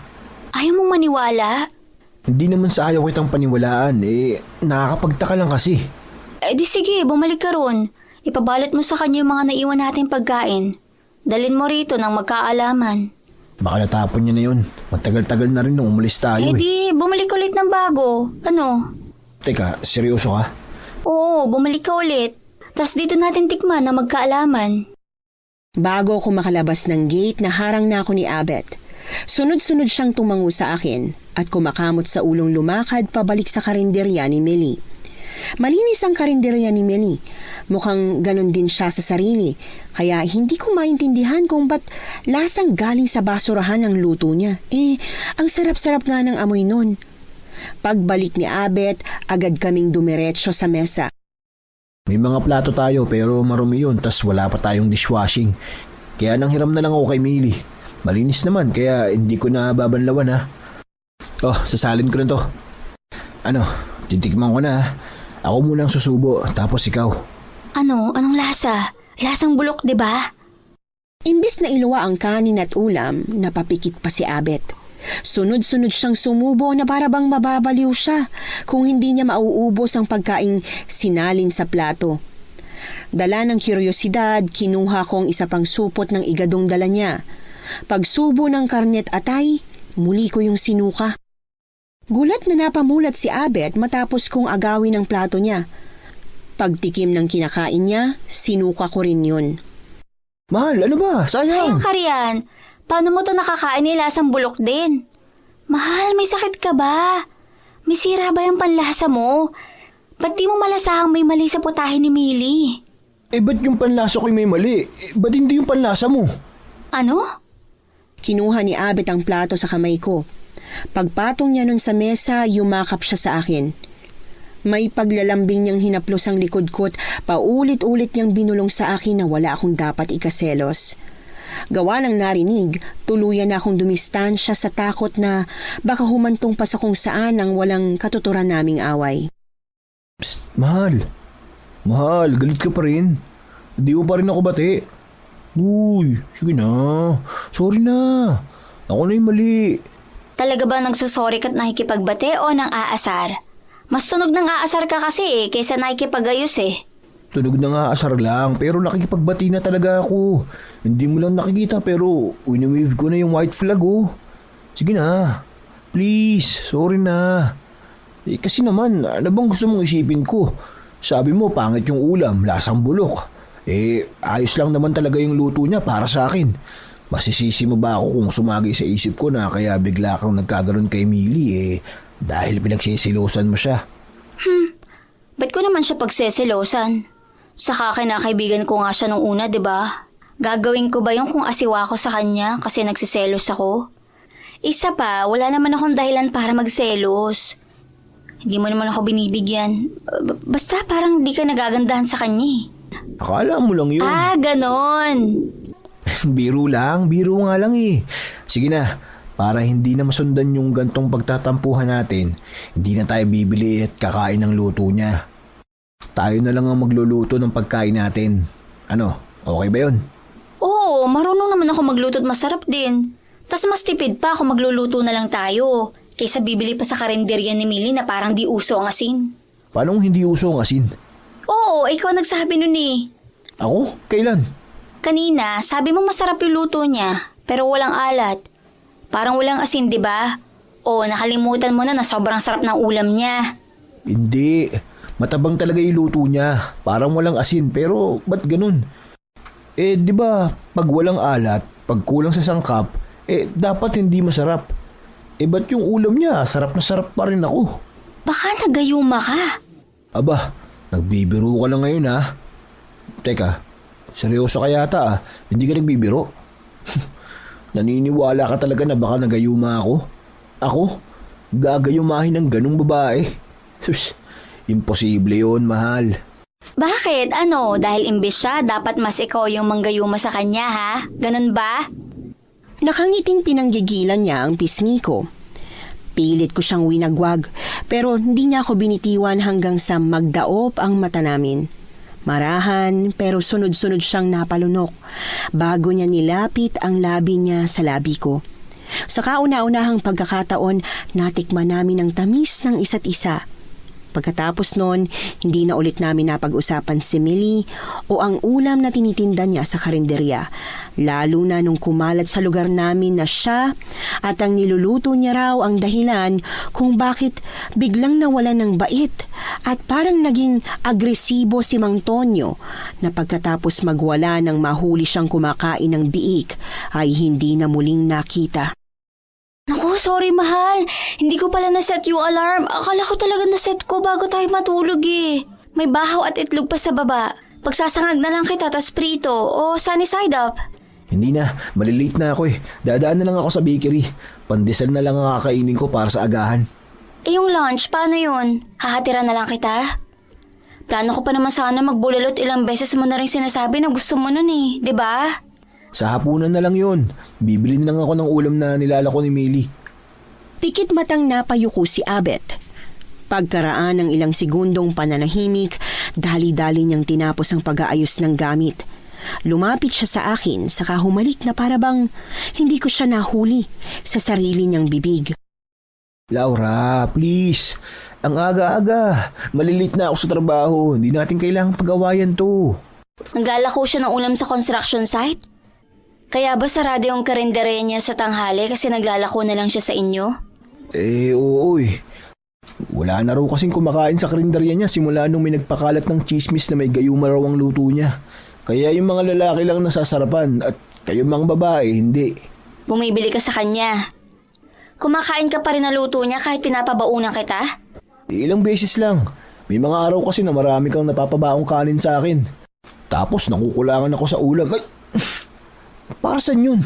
Ayaw mong maniwala? Hindi naman sa ayaw kitang paniwalaan nakakapagtaka lang kasi. Di sige, bumalik ka ron. Ipabalot mo sa kanya yung mga naiwan nating pagkain. Dalin mo rito nang magkaalaman. Baka natapon niya na yun. Matagal-tagal na rin nung umalis tayo Di, bumalik ulit ng bago. Ano? Teka, seryoso ka? Oo, bumalik ka ulit. Tas dito natin tikman na magkaalaman. Bago ako makalabas ng gate, naharang na ako ni Abet. Sunod-sunod siyang tumango sa akin at kumakamot sa ulong lumakad pabalik sa karinderya ni Millie. Malinis ang karinderya ni Millie. Mukhang ganun din siya sa sarili, kaya hindi ko maintindihan kung ba't lasang galing sa basurahan ang luto niya. Ang sarap-sarap nga ng amoy nun. Pagbalik ni Abet, agad kaming dumiretso sa mesa. May mga plato tayo pero marumi yun tas wala pa tayong dishwashing. Kaya nanghiram na lang ako kay Millie. Malinis naman kaya hindi ko na babanlawan sasalin ko na to. Titikman ko na Ako munang susubo tapos ikaw. Anong lasa? Lasang bulok, di ba? Imbis na iluwa ang kanin at ulam, napapikit pa si Abet. Sunod-sunod siyang sumubo na para bang mababaliw siya kung hindi niya mauubos ang pagkaing sinalin sa plato. Dala ng kuryosidad, kinuha kong isa pang supot ng igadong dala niya. Pagsubo ng karnet atay, muli ko yung sinuka. Gulat na napamulat si Abet matapos kong agawin ang plato niya. Pagtikim ng kinakain niya, sinuka ko rin yun. Mahal, ano ba? Sayang! Sayang ka riyan. Paano mo to nakakain ni lasang bulok din? Mahal, may sakit ka ba? May sira ba yung panlasa mo? Ba't di mo malasahang may mali sa putahe ni Millie? Ba't yung panlasa ko'y may mali? Ba't hindi yung panlasa mo? Ano? Kinuha ni Abet ang plato sa kamay ko. Pagpatong niya nun sa mesa, yumakap siya sa akin. May paglalambing niyang hinaplos ang likod ko't paulit-ulit niyang binulong sa akin na wala akong dapat ikaselos. Gawa ng narinig, tuluyan na akong dumistansya sa takot na baka humantong pa sa kung saan ang walang katuturan naming away. Psst, mahal. Mahal, galit ka pa rin. Hindi mo pa rin ako bati. Uy, sige na. Sorry na. Ako na yung mali. Talaga ba nagsusorry ka't nakikipagbate o nang aasar? Mas tunog ng aasar ka kasi kaysa nakikipagayos Tunog na nga asar lang pero nakikipagbati na talaga ako. Hindi mo lang nakikita pero wini-wave ko na yung white flag oh. Sige na. Please, sorry na. Kasi naman, ano bang gusto mong isipin ko? Sabi mo, pangit yung ulam, lasang bulok. Ayos lang naman talaga yung luto niya para sa akin. Masisisi mo ba ako kung sumagi sa isip ko na kaya bigla kang nagkaganon kay Millie dahil pinagsisilosan mo siya? Ba't ko naman siya pagseselosan? Saka kinakaibigan ko nga siya nung una, 'di ba? Gagawin ko ba yung kung asiwa ko sa kanya kasi nagsiselos ako? Isa pa, wala naman akong dahilan para magselos. Hindi mo naman ako binibigyan. Basta parang di ka nagagandahan sa kanya Akala mo lang yun. ganon. Biro nga lang Sige na, para hindi na masundan yung gantong pagtatampuhan natin, hindi na tayo bibili at kakain ng luto niya. Tayo na lang ang magluluto ng pagkain natin. Ano, okay ba yun? Oo, marunong naman ako magluto at masarap din. Tas mas tipid pa kung magluluto na lang tayo. Kaysa bibili pa sa karinderya ni Millie na parang di uso ang asin. Paano hindi uso ang asin? Oo, ikaw nagsabi nun Ako? Kailan? Kanina, sabi mo masarap yung luto niya, pero walang alat. Parang walang asin, di ba? O nakalimutan mo na sobrang sarap ng ulam niya. Hindi. Matabang talaga yung luto niya. Parang walang asin, pero ba't ganun? Di ba, pag walang alat, pag kulang sa sangkap, dapat hindi masarap. Ba't yung ulam niya, sarap na sarap pa rin ako? Baka nagayuma ka. Aba, nagbibiro ka lang ngayon Teka, seryoso ka yata Hindi ka nagbibiro? Naniniwala ka talaga na baka nagayuma ako? Ako? Gagayumahin ng ganung babae? Sus, imposible yun, mahal. Bakit? Ano? Dahil imbis siya, dapat mas ikaw yung manggayuma sa kanya, ha? Ganun ba? Nakangiting pinanggigilan niya ang pisngi ko. Pilit ko siyang winagwag pero hindi niya ako binitiwan hanggang sa magdaop ang mata namin. Marahan pero sunod-sunod siyang napalunok bago niya nilapit ang labi niya sa labi ko. Sa kauna-unahang pagkakataon, natikman namin ang tamis ng isa't isa. Pagkatapos noon, hindi na ulit namin napag-usapan si Millie o ang ulam na tinitinda niya sa karinderya. Lalo na nung kumalat sa lugar namin na siya at ang niluluto niya raw ang dahilan kung bakit biglang nawalan ng bait at parang naging agresibo si Mang Tonyo na pagkatapos magwala ng mahuli siyang kumakain ng biik ay hindi na muling nakita. Naku, sorry mahal. Hindi ko pala naset yung alarm. Akala ko talaga naset ko bago tayo matulog May bahaw at itlog pa sa baba. Pagsasangag na lang kita tas prito o sunny side up. Hindi na, malilate na ako Dadaan na lang ako sa bakery. Pandesal na lang ang kakainin ko para sa agahan. Yung lunch, paano yun? Hahatira na lang kita? Plano ko pa naman sana magbulalot, ilang beses mo na rin sinasabi na gusto mo nun di ba? Sa hapunan na lang yun. Bibili lang ako ng ulam na nilalako ni Millie. Pikit matang napayuko si Abet. Pagkaraan ng ilang segundong pananahimik, dali-dali niyang tinapos ang pag-aayos ng gamit. Lumapit siya sa akin, saka humalik na para bang hindi ko siya nahuli sa sarili niyang bibig. Laura, please. Ang aga-aga. Malilit na ako sa trabaho. Hindi natin kailangang pag-awayan to. Naglalako siya ng ulam sa construction site? Kaya ba sarado yung karinderya niya sa tanghali kasi naglalako na lang siya sa inyo? Oo Wala na raw kasing kumakain sa karinderya niya simula nung may nagpakalat ng chismis na may gayuma raw ang luto niya. Kaya yung mga lalaki lang nasasarapan at kayong mga babae hindi. Bumibili ka sa kanya. Kumakain ka pa rin na luto niya kahit pinapabaunan kita? Ilang beses lang. May mga araw kasi na marami kang napapabaong kanin sa akin. Tapos nakukulangan ako sa ulam. Ay, para saan yun?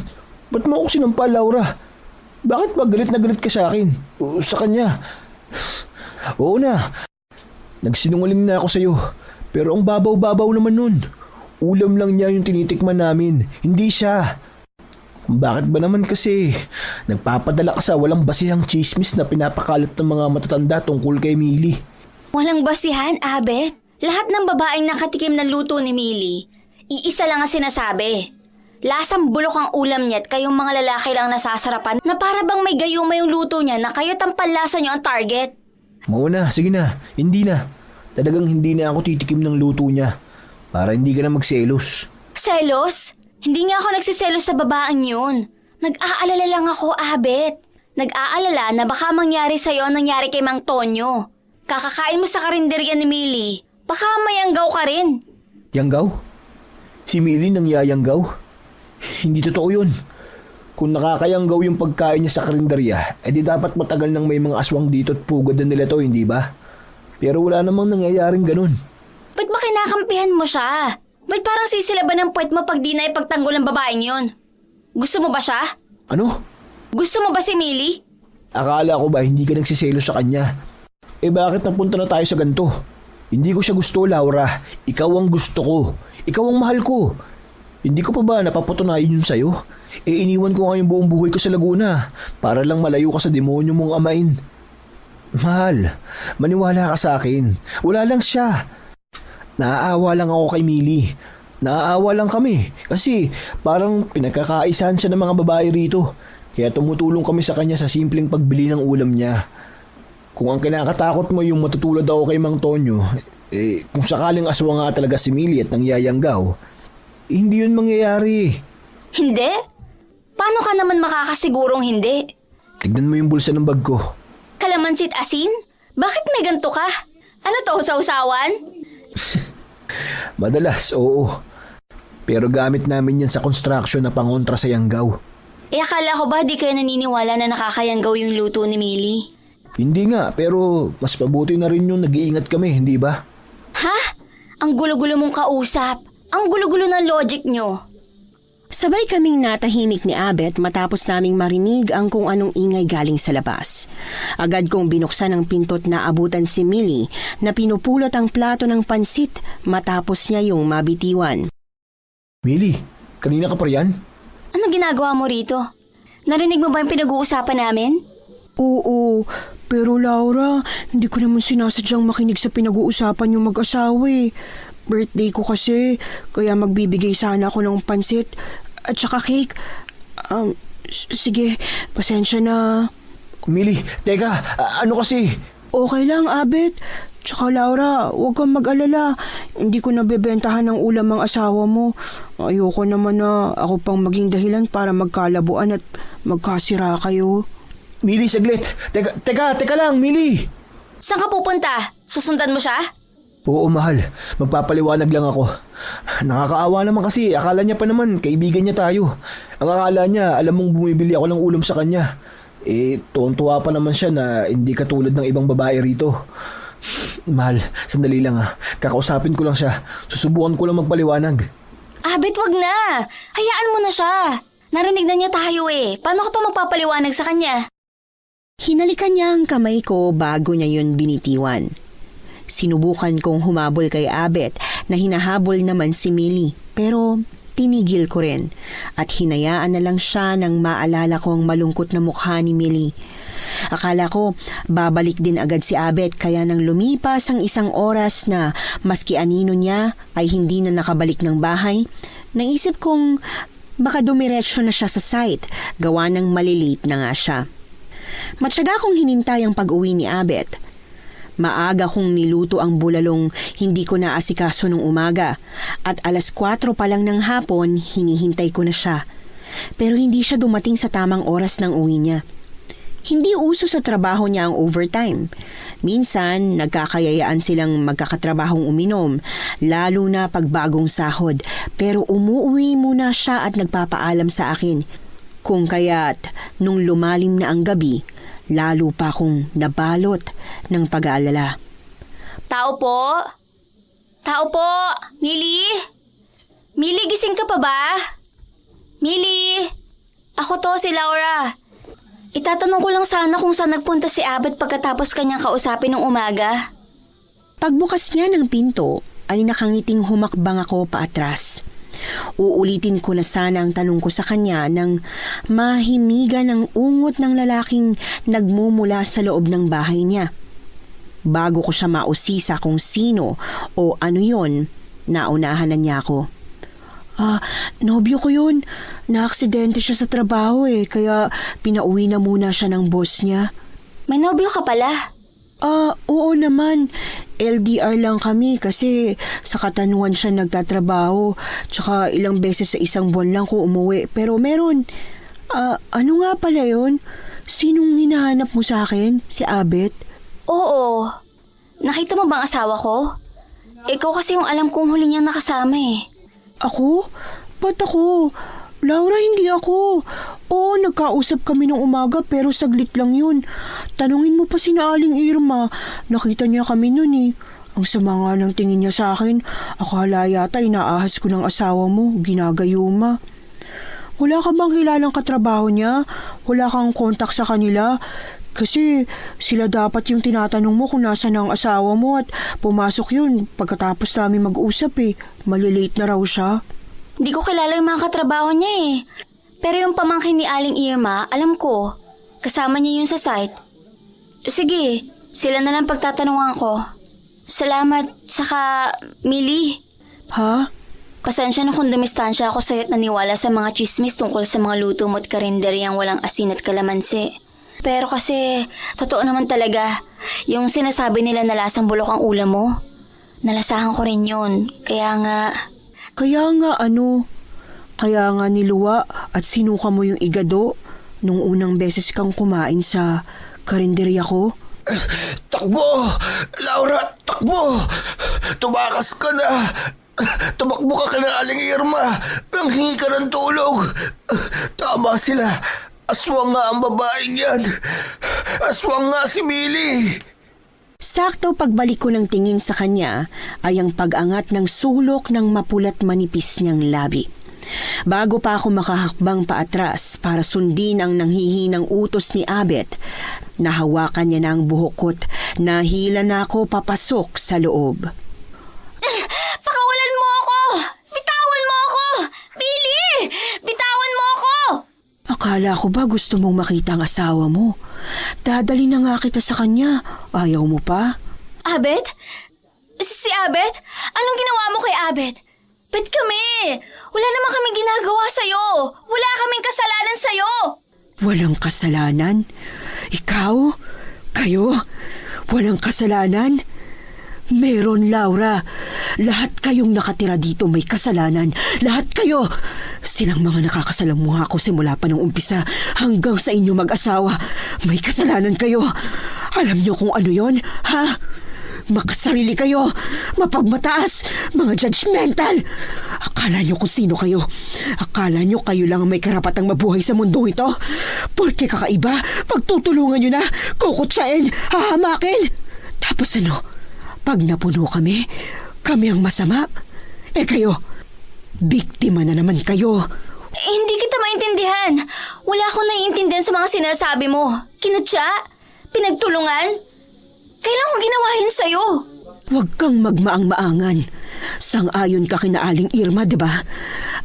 Ba't mo ako sinampal, Laura? Bakit ba galit na galit ka sa akin? O sa kanya? Oo na. Nagsinungaling na ako sa'yo. Pero ang babaw-babaw naman nun. Ulam lang niya yung tinitikman namin. Hindi siya. Bakit ba naman kasi nagpapadala ka sa walang basihang chismis na pinapakalat ng mga matatanda tungkol kay Millie? Walang basihan, Abet. Lahat ng babaeng nakatikim ng luto ni Millie, iisa lang ang sinasabi. Lasang bulok ang ulam niya at kayong mga lalaki lang nasasarapan na para bang may gayuma yung luto niya na kayo ang panlasa niyo ang target. Mauna, sige na. Hindi na. Talagang hindi na ako titikim ng luto niya. Para hindi ka na magselos. Selos? Hindi nga ako nagsiselos sa babaeng yun. Nag-aalala lang ako, Abet. Nag-aalala na baka mangyari sa'yo ang nangyari kay Mang Tonyo. Kakakain mo sa karinderya ni Millie. Baka mayanggaw ka rin. Yanggaw? Si Millie nang yayanggaw? Hindi totoo yun. Kung nakakayanggaw yung pagkain niya sa karinderya, edi dapat matagal nang may mga aswang dito at pugad na nila to, hindi ba? Pero wala namang nangyayaring ganun. Ba't ba kinakampihan mo siya? Ba't parang sisilaban ng puwet mo pag di na ipagtanggol ang babaeng yun? Gusto mo ba siya? Ano? Gusto mo ba si Millie? Akala ko ba hindi ka nagsiselo sa kanya? Eh bakit napunta na tayo sa ganito? Hindi ko siya gusto, Laura. Ikaw ang gusto ko. Ikaw ang mahal ko. Hindi ko pa ba napapatunayan yun sa'yo? Eh iniwan ko nga yung buong buhay ko sa Laguna para lang malayo ka sa demonyo mong amain. Mahal, maniwala ka sa akin. Wala lang siya. Naaawa lang ako kay Millie. Naaawa lang kami kasi parang pinagkakaisahan siya ng mga babae rito. Kaya tumutulong kami sa kanya sa simpleng pagbili ng ulam niya. Kung ang kinakatakot mo yung matutulad ako kay Mang Tonyo, eh kung sakaling aswa nga talaga si Millie at nangyayanggaw, eh, hindi yun mangyayari. Hindi? Paano ka naman makakasigurong hindi? Tignan mo yung bulsa ng bag ko. Kalamansit asin? Bakit may ganito ka? Ano to, sausawan? Madalas, oo. Pero gamit namin yan sa construction na pangontra sa yanggaw. Eh akala ko ba di kayo naniniwala na nakakayanggaw yung luto ni Millie? Hindi nga, pero mas mabuti na rin yung nag-iingat kami, hindi ba? Ha? Ang gulo-gulo mong kausap. Ang gulo-gulo ng logic nyo. Sabay kaming natahimik ni Abet matapos naming marinig ang kung anong ingay galing sa labas. Agad kong binuksan ang pinto't naabutan si Millie na pinupulot ang plato ng pansit matapos niya yung mabitiwan. Millie, kanina ka pa riyan? Ano ginagawa mo rito? Narinig mo ba yung pinag-uusapan namin? Oo, pero Laura, hindi ko naman sinasadyang makinig sa pinag-uusapan yung mag-asawa eh. Birthday ko kasi, kaya magbibigay sana ako ng pansit at saka cake. Sige, pasensya na. Millie, teka, ano kasi? Okay lang, Abet. Tsaka Laura, huwag kang mag-alala. Hindi ko nabebentahan ng ulam ang asawa mo. Ayoko naman na ako pang maging dahilan para magkalabuan at magkasira kayo. Millie, saglit. Teka lang, Millie. Saan ka pupunta? Susundan mo siya? Oo, mahal. Magpapaliwanag lang ako. Nakakaawa naman kasi. Akala niya pa naman, kaibigan niya tayo. Ang akala niya, alam mong bumibili ako ng ulam sa kanya. Eh, tuwang-tuwa pa naman siya na hindi katulad ng ibang babae rito. Mahal, sandali lang ha. Kakausapin ko lang siya. Susubukan ko lang magpaliwanag. Abet, wag na. Hayaan mo na siya. Narinig na niya tayo eh. Paano ka pa magpapaliwanag sa kanya? Hinalikan niya ang kamay ko bago niya yun binitiwan. Sinubukan kong humabol kay Abet na hinahabol naman si Millie pero tinigil ko rin at hinayaan na lang siya nang maalala ko ang malungkot na mukha ni Millie. Akala ko babalik din agad si Abet kaya nang lumipas ang isang oras na maski anino niya ay hindi na nakabalik ng bahay, naisip kong baka dumiretso na siya sa site gawa ng malilate na nga siya. Matyaga kong hinintay ang pag-uwi ni Abet. Maaga kong niluto ang bulalong hindi ko naasikaso nung umaga at 4:00 pa lang ng hapon hinihintay ko na siya. Pero hindi siya dumating sa tamang oras ng uwi niya. Hindi uso sa trabaho niya ang overtime. Minsan nagkakayayaan silang magkakatrabahong uminom, lalo na pag bagong sahod. Pero umuwi muna siya at nagpapaalam sa akin. Kung kaya't nung lumalim na ang gabi, lalo pa akong nabalot ng pag-aalala. Tao po? Tao po? Millie? Millie, gising ka pa ba? Millie? Ako to, si Laura. Itatanong ko lang sana kung saan nagpunta si Abet pagkatapos kanyang kausapin ng umaga. Pagbukas niya ng pinto, ay nakangiting humakbang ako paatras. Uulitin ko na sana ang tanong ko sa kanya nang mahimigan ng ungot ng lalaking nagmumula sa loob ng bahay niya. Bago ko siya mausisa kung sino o ano yon, naunahan na niya ako. Nobyo ko yun. Naaksidente siya sa trabaho kaya pinauwi na muna siya ng boss niya. May nobyo ka pala. Oo naman. LDR lang kami kasi sa Katanuan siya nagtatrabaho. Tsaka ilang beses sa isang buwan lang ko umuwi. Pero meron. Ano nga pala yun? Sinong hinahanap mo sa akin? Si Abet? Oo. Nakita mo bang asawa ko? Ikaw kasi yung alam kong huli niyang nakasama eh. Ako? Ba't ako? Laura, hindi ako. Oo, nagkausap kami ng umaga pero saglit lang yun. Tanungin mo pa si Aling Irma. Nakita niya kami nun eh. Ang sama nga ng tingin niya sa akin. Akala yata inaahas ko ng asawa mo. Ginagayuma. Wala ka bang kilalang katrabaho niya? Wala kang kontak sa kanila? Kasi sila dapat yung tinatanong mo kung nasa ang asawa mo at pumasok yun pagkatapos namin mag-usap eh. Malilate na raw siya. Hindi ko kilala yung mga katrabaho niya eh. Pero yung pamangkin ni Aling Irma, alam ko. Kasama niya yun sa site. Sige, sila na lang pagtatanungan ko. Salamat, saka Millie. Ha? Pasensya na kung dumistansya ako sa'yo at naniwala sa mga chismis tungkol sa mga luto mo at karinderyang walang asin at kalamansi. Pero kasi, totoo naman talaga, yung sinasabi nila na lasang bulok ang ulam mo. Nalasahan ko rin yun, kaya nga... Kaya nga niluwa at sinuka mo yung igado nung unang beses kang kumain sa karinderya ko? Takbo! Laura, takbo! Tumakas ka na! Tumakbo ka na, Aling Irma! Nanghingi ka ng tulong! Tama sila! Aswang nga ang babaeng yan! Aswang nga si Millie! Sakto pagbalik ko ng tingin sa kanya ay ang pag-angat ng sulok ng mapulat manipis niyang labi. Bago pa ako makahakbang paatras para sundin ang nanghihinang utos ni Abet, nahawakan niya na ang buhok ko't nahila na ako papasok sa loob. Pakawalan mo ako! Bitawan mo ako! Billy! Bitawan mo ako! Akala ko ba gusto mong makita ang asawa mo? Dadali na nga kita sa kanya. Ayaw mo pa? Abet? Si Abet? Anong ginawa mo kay Abet? Ba't kami? Wala naman kaming ginagawa sa'yo. Wala kaming kasalanan sa'yo. Walang kasalanan? Ikaw? Kayo? Walang kasalanan? Meron, Laura. Lahat kayong nakatira dito may kasalanan. Lahat kayo. Silang mga nakakasalamuha ko simula pa ng umpisa hanggang sa inyo mag-asawa. May kasalanan kayo. Alam niyo kung ano yon, ha? Makasarili kayo. Mapagmataas. Mga judgmental. Akala niyo kung sino kayo. Akala niyo kayo lang ang may karapatang mabuhay sa mundong ito. Porque kakaiba, pagtutulungan niyo na, kukutsain, hahamakin. Tapos ano? Pag napuno kami ang masama. Kayo, biktima na naman kayo. Hindi kita maintindihan. Wala akong naiintindihan sa mga sinasabi mo. Kinutya? Pinagtulungan? Kailan ko ginawa yun sa'yo? Huwag kang magmaang-maangan. Sang-ayon ka kina Aling Irma, di ba?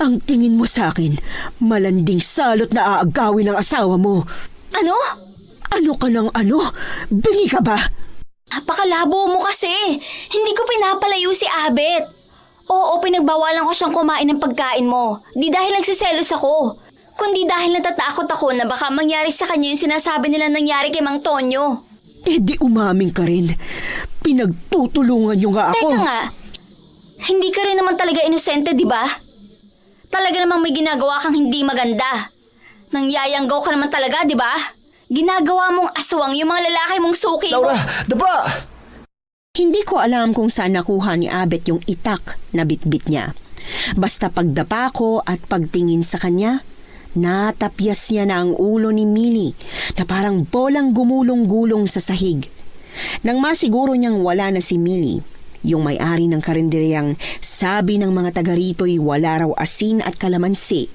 Ang tingin mo sa akin, malanding salot na aagawin ng asawa mo. Ano? Ano ka ng ano? Bingi ka ba? Napakalabo mo kasi. Hindi ko pinapalayo si Abet. Oo, pinagbawalan ko siyang kumain ng pagkain mo. Di dahil nagsiselos ako. Kundi dahil natatakot ako na baka mangyari sa kanya yung sinasabi nila nangyari kay Mang Tonyo. Di umaming ka rin. Pinagtutulungan niyo nga ako. Teka nga, hindi ka rin naman talaga inosente, di ba? Talaga namang may ginagawa kang hindi maganda. Nangyayanggaw ka naman talaga, di ba? Ginagawa mong aswang yung mga lalaki mong suki mo. Laura, daba! Hindi ko alam kung saan nakuha ni Abet yung itak na bitbit niya. Basta pagdapa ko at pagtingin sa kanya, natapyas niya na ang ulo ni Millie na parang bolang gumulong-gulong sa sahig. Nang masiguro niyang wala na si Millie, yung may-ari ng karinderyang sabi ng mga taga rito'y wala raw asin at kalamansi,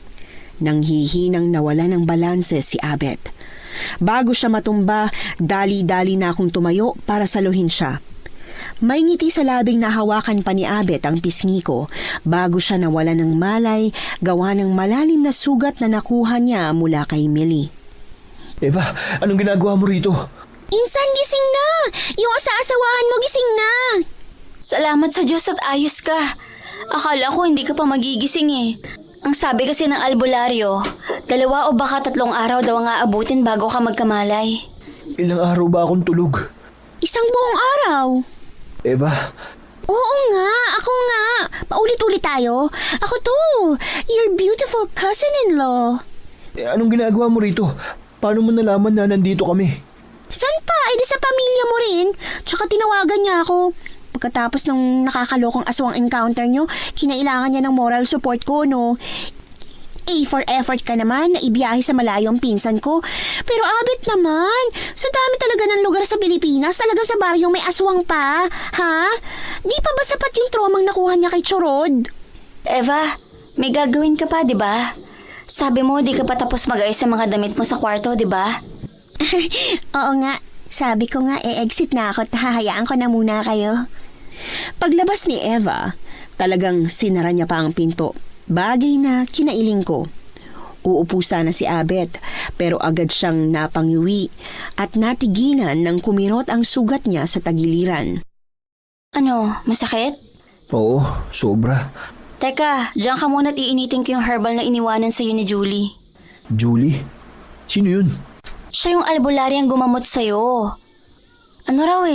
nang hihinang nawala ng balanse si Abet. Bago siya matumba, dali-dali na akong tumayo para saluhin siya. May ngiti sa labing nahawakan pa ni Abet ang pisngi ko bago siya nawala ng malay gawa ng malalim na sugat na nakuha niya mula kay Millie. Eva, anong ginagawa mo rito? Insan, gising na! Yung asa-asawahan mo, gising na! Salamat sa Diyos at ayos ka. Akala ko hindi ka pa magigising eh. Ang sabi kasi ng albularyo, 2 o baka 3 araw daw ang aabutin bago ka magkamalay. Ilang araw ba akong tulog? Isang buong araw. Eva, Oo nga, ako nga. Paulit-ulit tayo. Ako to, your beautiful cousin-in-law. anong ginagawa mo rito? Paano mo nalaman na nandito kami? San pa? Eh di sa pamilya mo rin. Tsaka tinawagan niya ako. Pagkatapos ng nakakalokong aswang encounter nyo, kinailangan niya ng moral support ko, no? A for effort ka naman na ibiyahe sa malayong pinsan ko. Pero abit naman, sa dami talaga ng lugar sa Pilipinas, talaga sa baryong may aswang pa. Ha? Di pa ba sapat yung traumang nakuha niya kay Chorod? Eva, may gagawin ka pa, di ba? Sabi mo, di ka pa tapos mag-ayos sa mga damit mo sa kwarto, di ba? Oo nga, sabi ko nga exit na ako at hahayaan ko na muna kayo. Paglabas ni Eva, talagang sinara niya pa ang pinto. Bagay na kinailing ko. Uupo sana si Abet, pero agad siyang napangiwi at natigilan nang kumirot ang sugat niya sa tagiliran. Ano, masakit? Oo, sobra. Teka, diyan ka muna at iinitin ko yung herbal na iniwanan sa'yo ni Julie. Julie? Sino yun? Siya yung albularyo ang gumamot sa'yo. Ano raw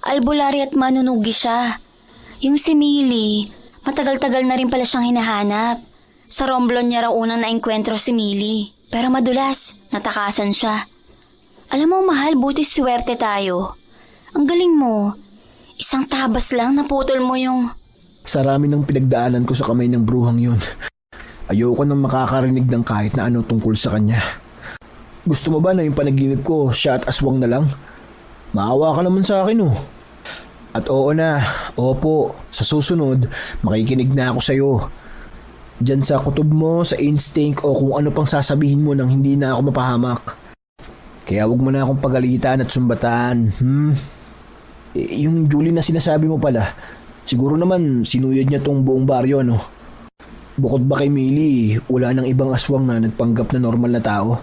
albularyo at manunugi siya. Yung si Millie, matagal-tagal na rin pala siyang hinahanap. Sa Romblon niya raw unang naengkwentro si Millie. Pero madulas, natakasan siya. Alam mo mahal, buti swerte tayo. Ang galing mo. Isang tabas lang naputol mo yung... Sa rami ng pinagdaanan ko sa kamay ng bruhang yun. Ayoko nang makakarinig ng kahit na ano tungkol sa kanya. Gusto mo ba na yung panaginip ko, siya at aswang na lang? Maawa ka naman sa akin, oh. At oo na, opo, sa susunod, makikinig na ako sa'yo. Diyan sa kutob mo, sa instinct o kung ano pang sasabihin mo nang hindi na ako mapahamak. Kaya wag mo na akong pagalitan at sumbatan. Yung Julie na sinasabi mo pala, siguro naman sinuyod niya tong buong baryo, no? Bukod ba kay Millie, wala nang ibang aswang na nagpanggap na normal na tao?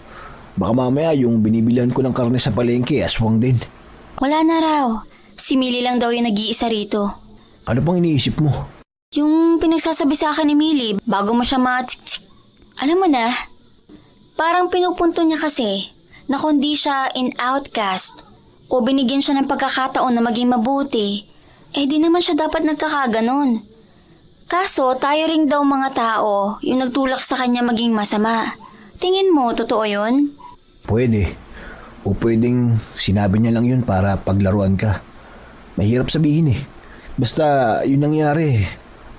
Baka mamaya yung binibilihan ko ng karne sa palengke, aswang din. Wala na raw. Si Millie lang daw yung nag-iisa rito. Ano pang iniisip mo? Yung pinagsasabi sa akin ni Millie, bago mo siya Alam mo na, parang pinupunto niya kasi na kung di siya in outcast o binigyan siya ng pagkakataon na maging mabuti, eh di naman siya dapat nagkakaganon. Kaso tayo ring daw mga tao yung nagtulak sa kanya maging masama. Tingin mo, totoo yun? Pwede. O pwedeng sinabi niya lang yun para paglaruan ka. Mahirap sabihin eh. Basta yun nangyari,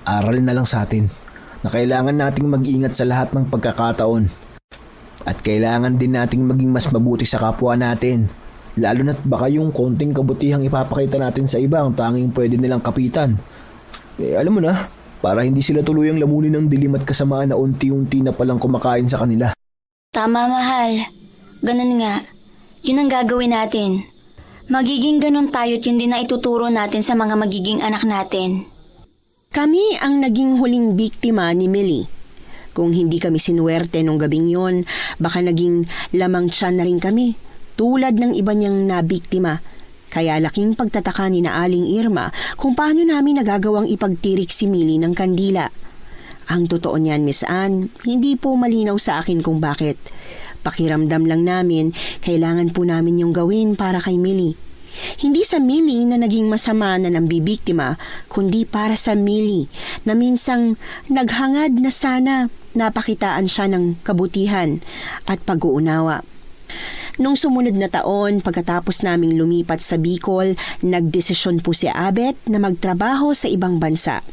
aral na lang sa atin na kailangan nating mag-ingat sa lahat ng pagkakataon. At kailangan din nating maging mas mabuti sa kapwa natin. Lalo na't baka yung konting kabutihang ipapakita natin sa iba ang tanging pwede nilang kapitan. Alam mo na, para hindi sila tuluyang lamunin ng dilim at kasamaan na unti-unti na palang kumakain sa kanila. Tama, mahal. Ganun nga. Yun ang gagawin natin. Magiging ganun tayo't yun din na ituturo natin sa mga magiging anak natin. Kami ang naging huling biktima ni Millie. Kung hindi kami sinuwerte nung gabing yon, baka naging lamang tiyan na rin kami, tulad ng iba niyang nabiktima. Kaya laking pagtataka ni na Aling Irma kung paano namin nagagawang ipagtirik si Millie ng kandila. Ang totoo niyan, Miss Anne, hindi po malinaw sa akin kung bakit. Pakiramdam lang namin, kailangan po namin yung gawin para kay Millie. Hindi sa Millie na naging masama na nambibiktima, kundi para sa Millie na minsang naghangad na sana napakitaan siya ng kabutihan at pag-uunawa. Nung sumunod na taon, pagkatapos naming lumipat sa Bicol, nagdesisyon po si Abet na magtrabaho sa ibang bansa.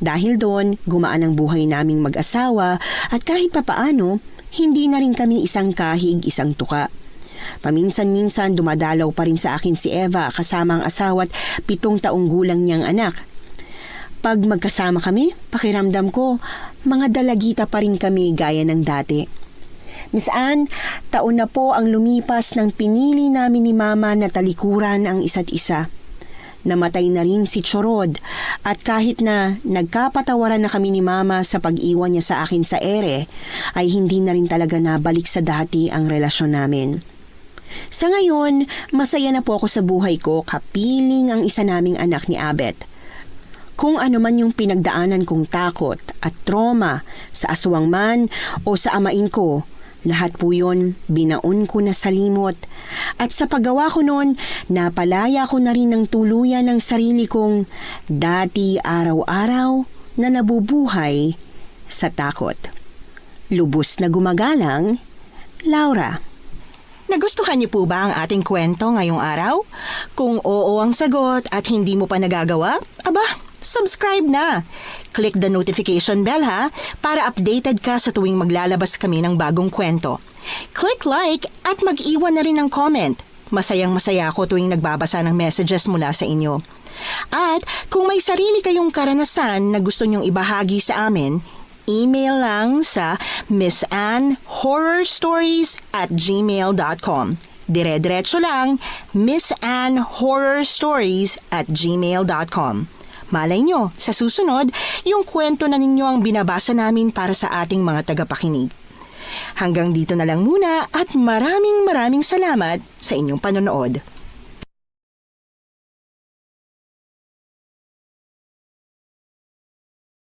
Dahil doon, gumaan ang buhay naming mag-asawa at kahit papaano, hindi na rin kami isang kahig, isang tuka. Paminsan-minsan dumadalaw pa rin sa akin si Eva kasama ang asawa at 7 taong gulang niyang anak. Pag magkasama kami, pakiramdam ko, mga dalagita pa rin kami gaya ng dati. Miss Anne, taon na po ang lumipas nang pinili namin ni Mama na talikuran ang isa't isa. Namatay na rin si Chorod at kahit na nagkapatawaran na kami ni Mama sa pag-iwan niya sa akin sa ere, ay hindi na rin talaga nabalik sa dati ang relasyon namin. Sa ngayon, masaya na po ako sa buhay ko kapiling ang isa naming anak ni Abet. Kung ano man yung pinagdaanan kong takot at trauma sa aswang man o sa amain ko, Lahat po yun, binaon ko na sa limot. At sa paggawa ko nun, napalaya ko na rin ng tuluyan ng sarili kong dati araw-araw na nabubuhay sa takot. Lubos na gumagalang, Laura. Nagustuhan niyo po ba ang ating kwento ngayong araw? Kung oo ang sagot at hindi mo pa nagagawa, aba, subscribe na. Click the notification bell ha, para updated ka sa tuwing maglalabas kami ng bagong kwento. Click like at mag-iwan na rin ng comment. Masayang-masaya ako tuwing nagbabasa ng messages mula sa inyo. At kung may sarili kayong karanasan na gusto nyong ibahagi sa amin, email lang sa missanhorrorstories@gmail.com. Dire-diretso lang, missanhorrorstories@gmail.com. Malay nyo, sa susunod, yung kwento na ninyo ang binabasa namin para sa ating mga tagapakinig. Hanggang dito na lang muna at maraming salamat sa inyong panonood.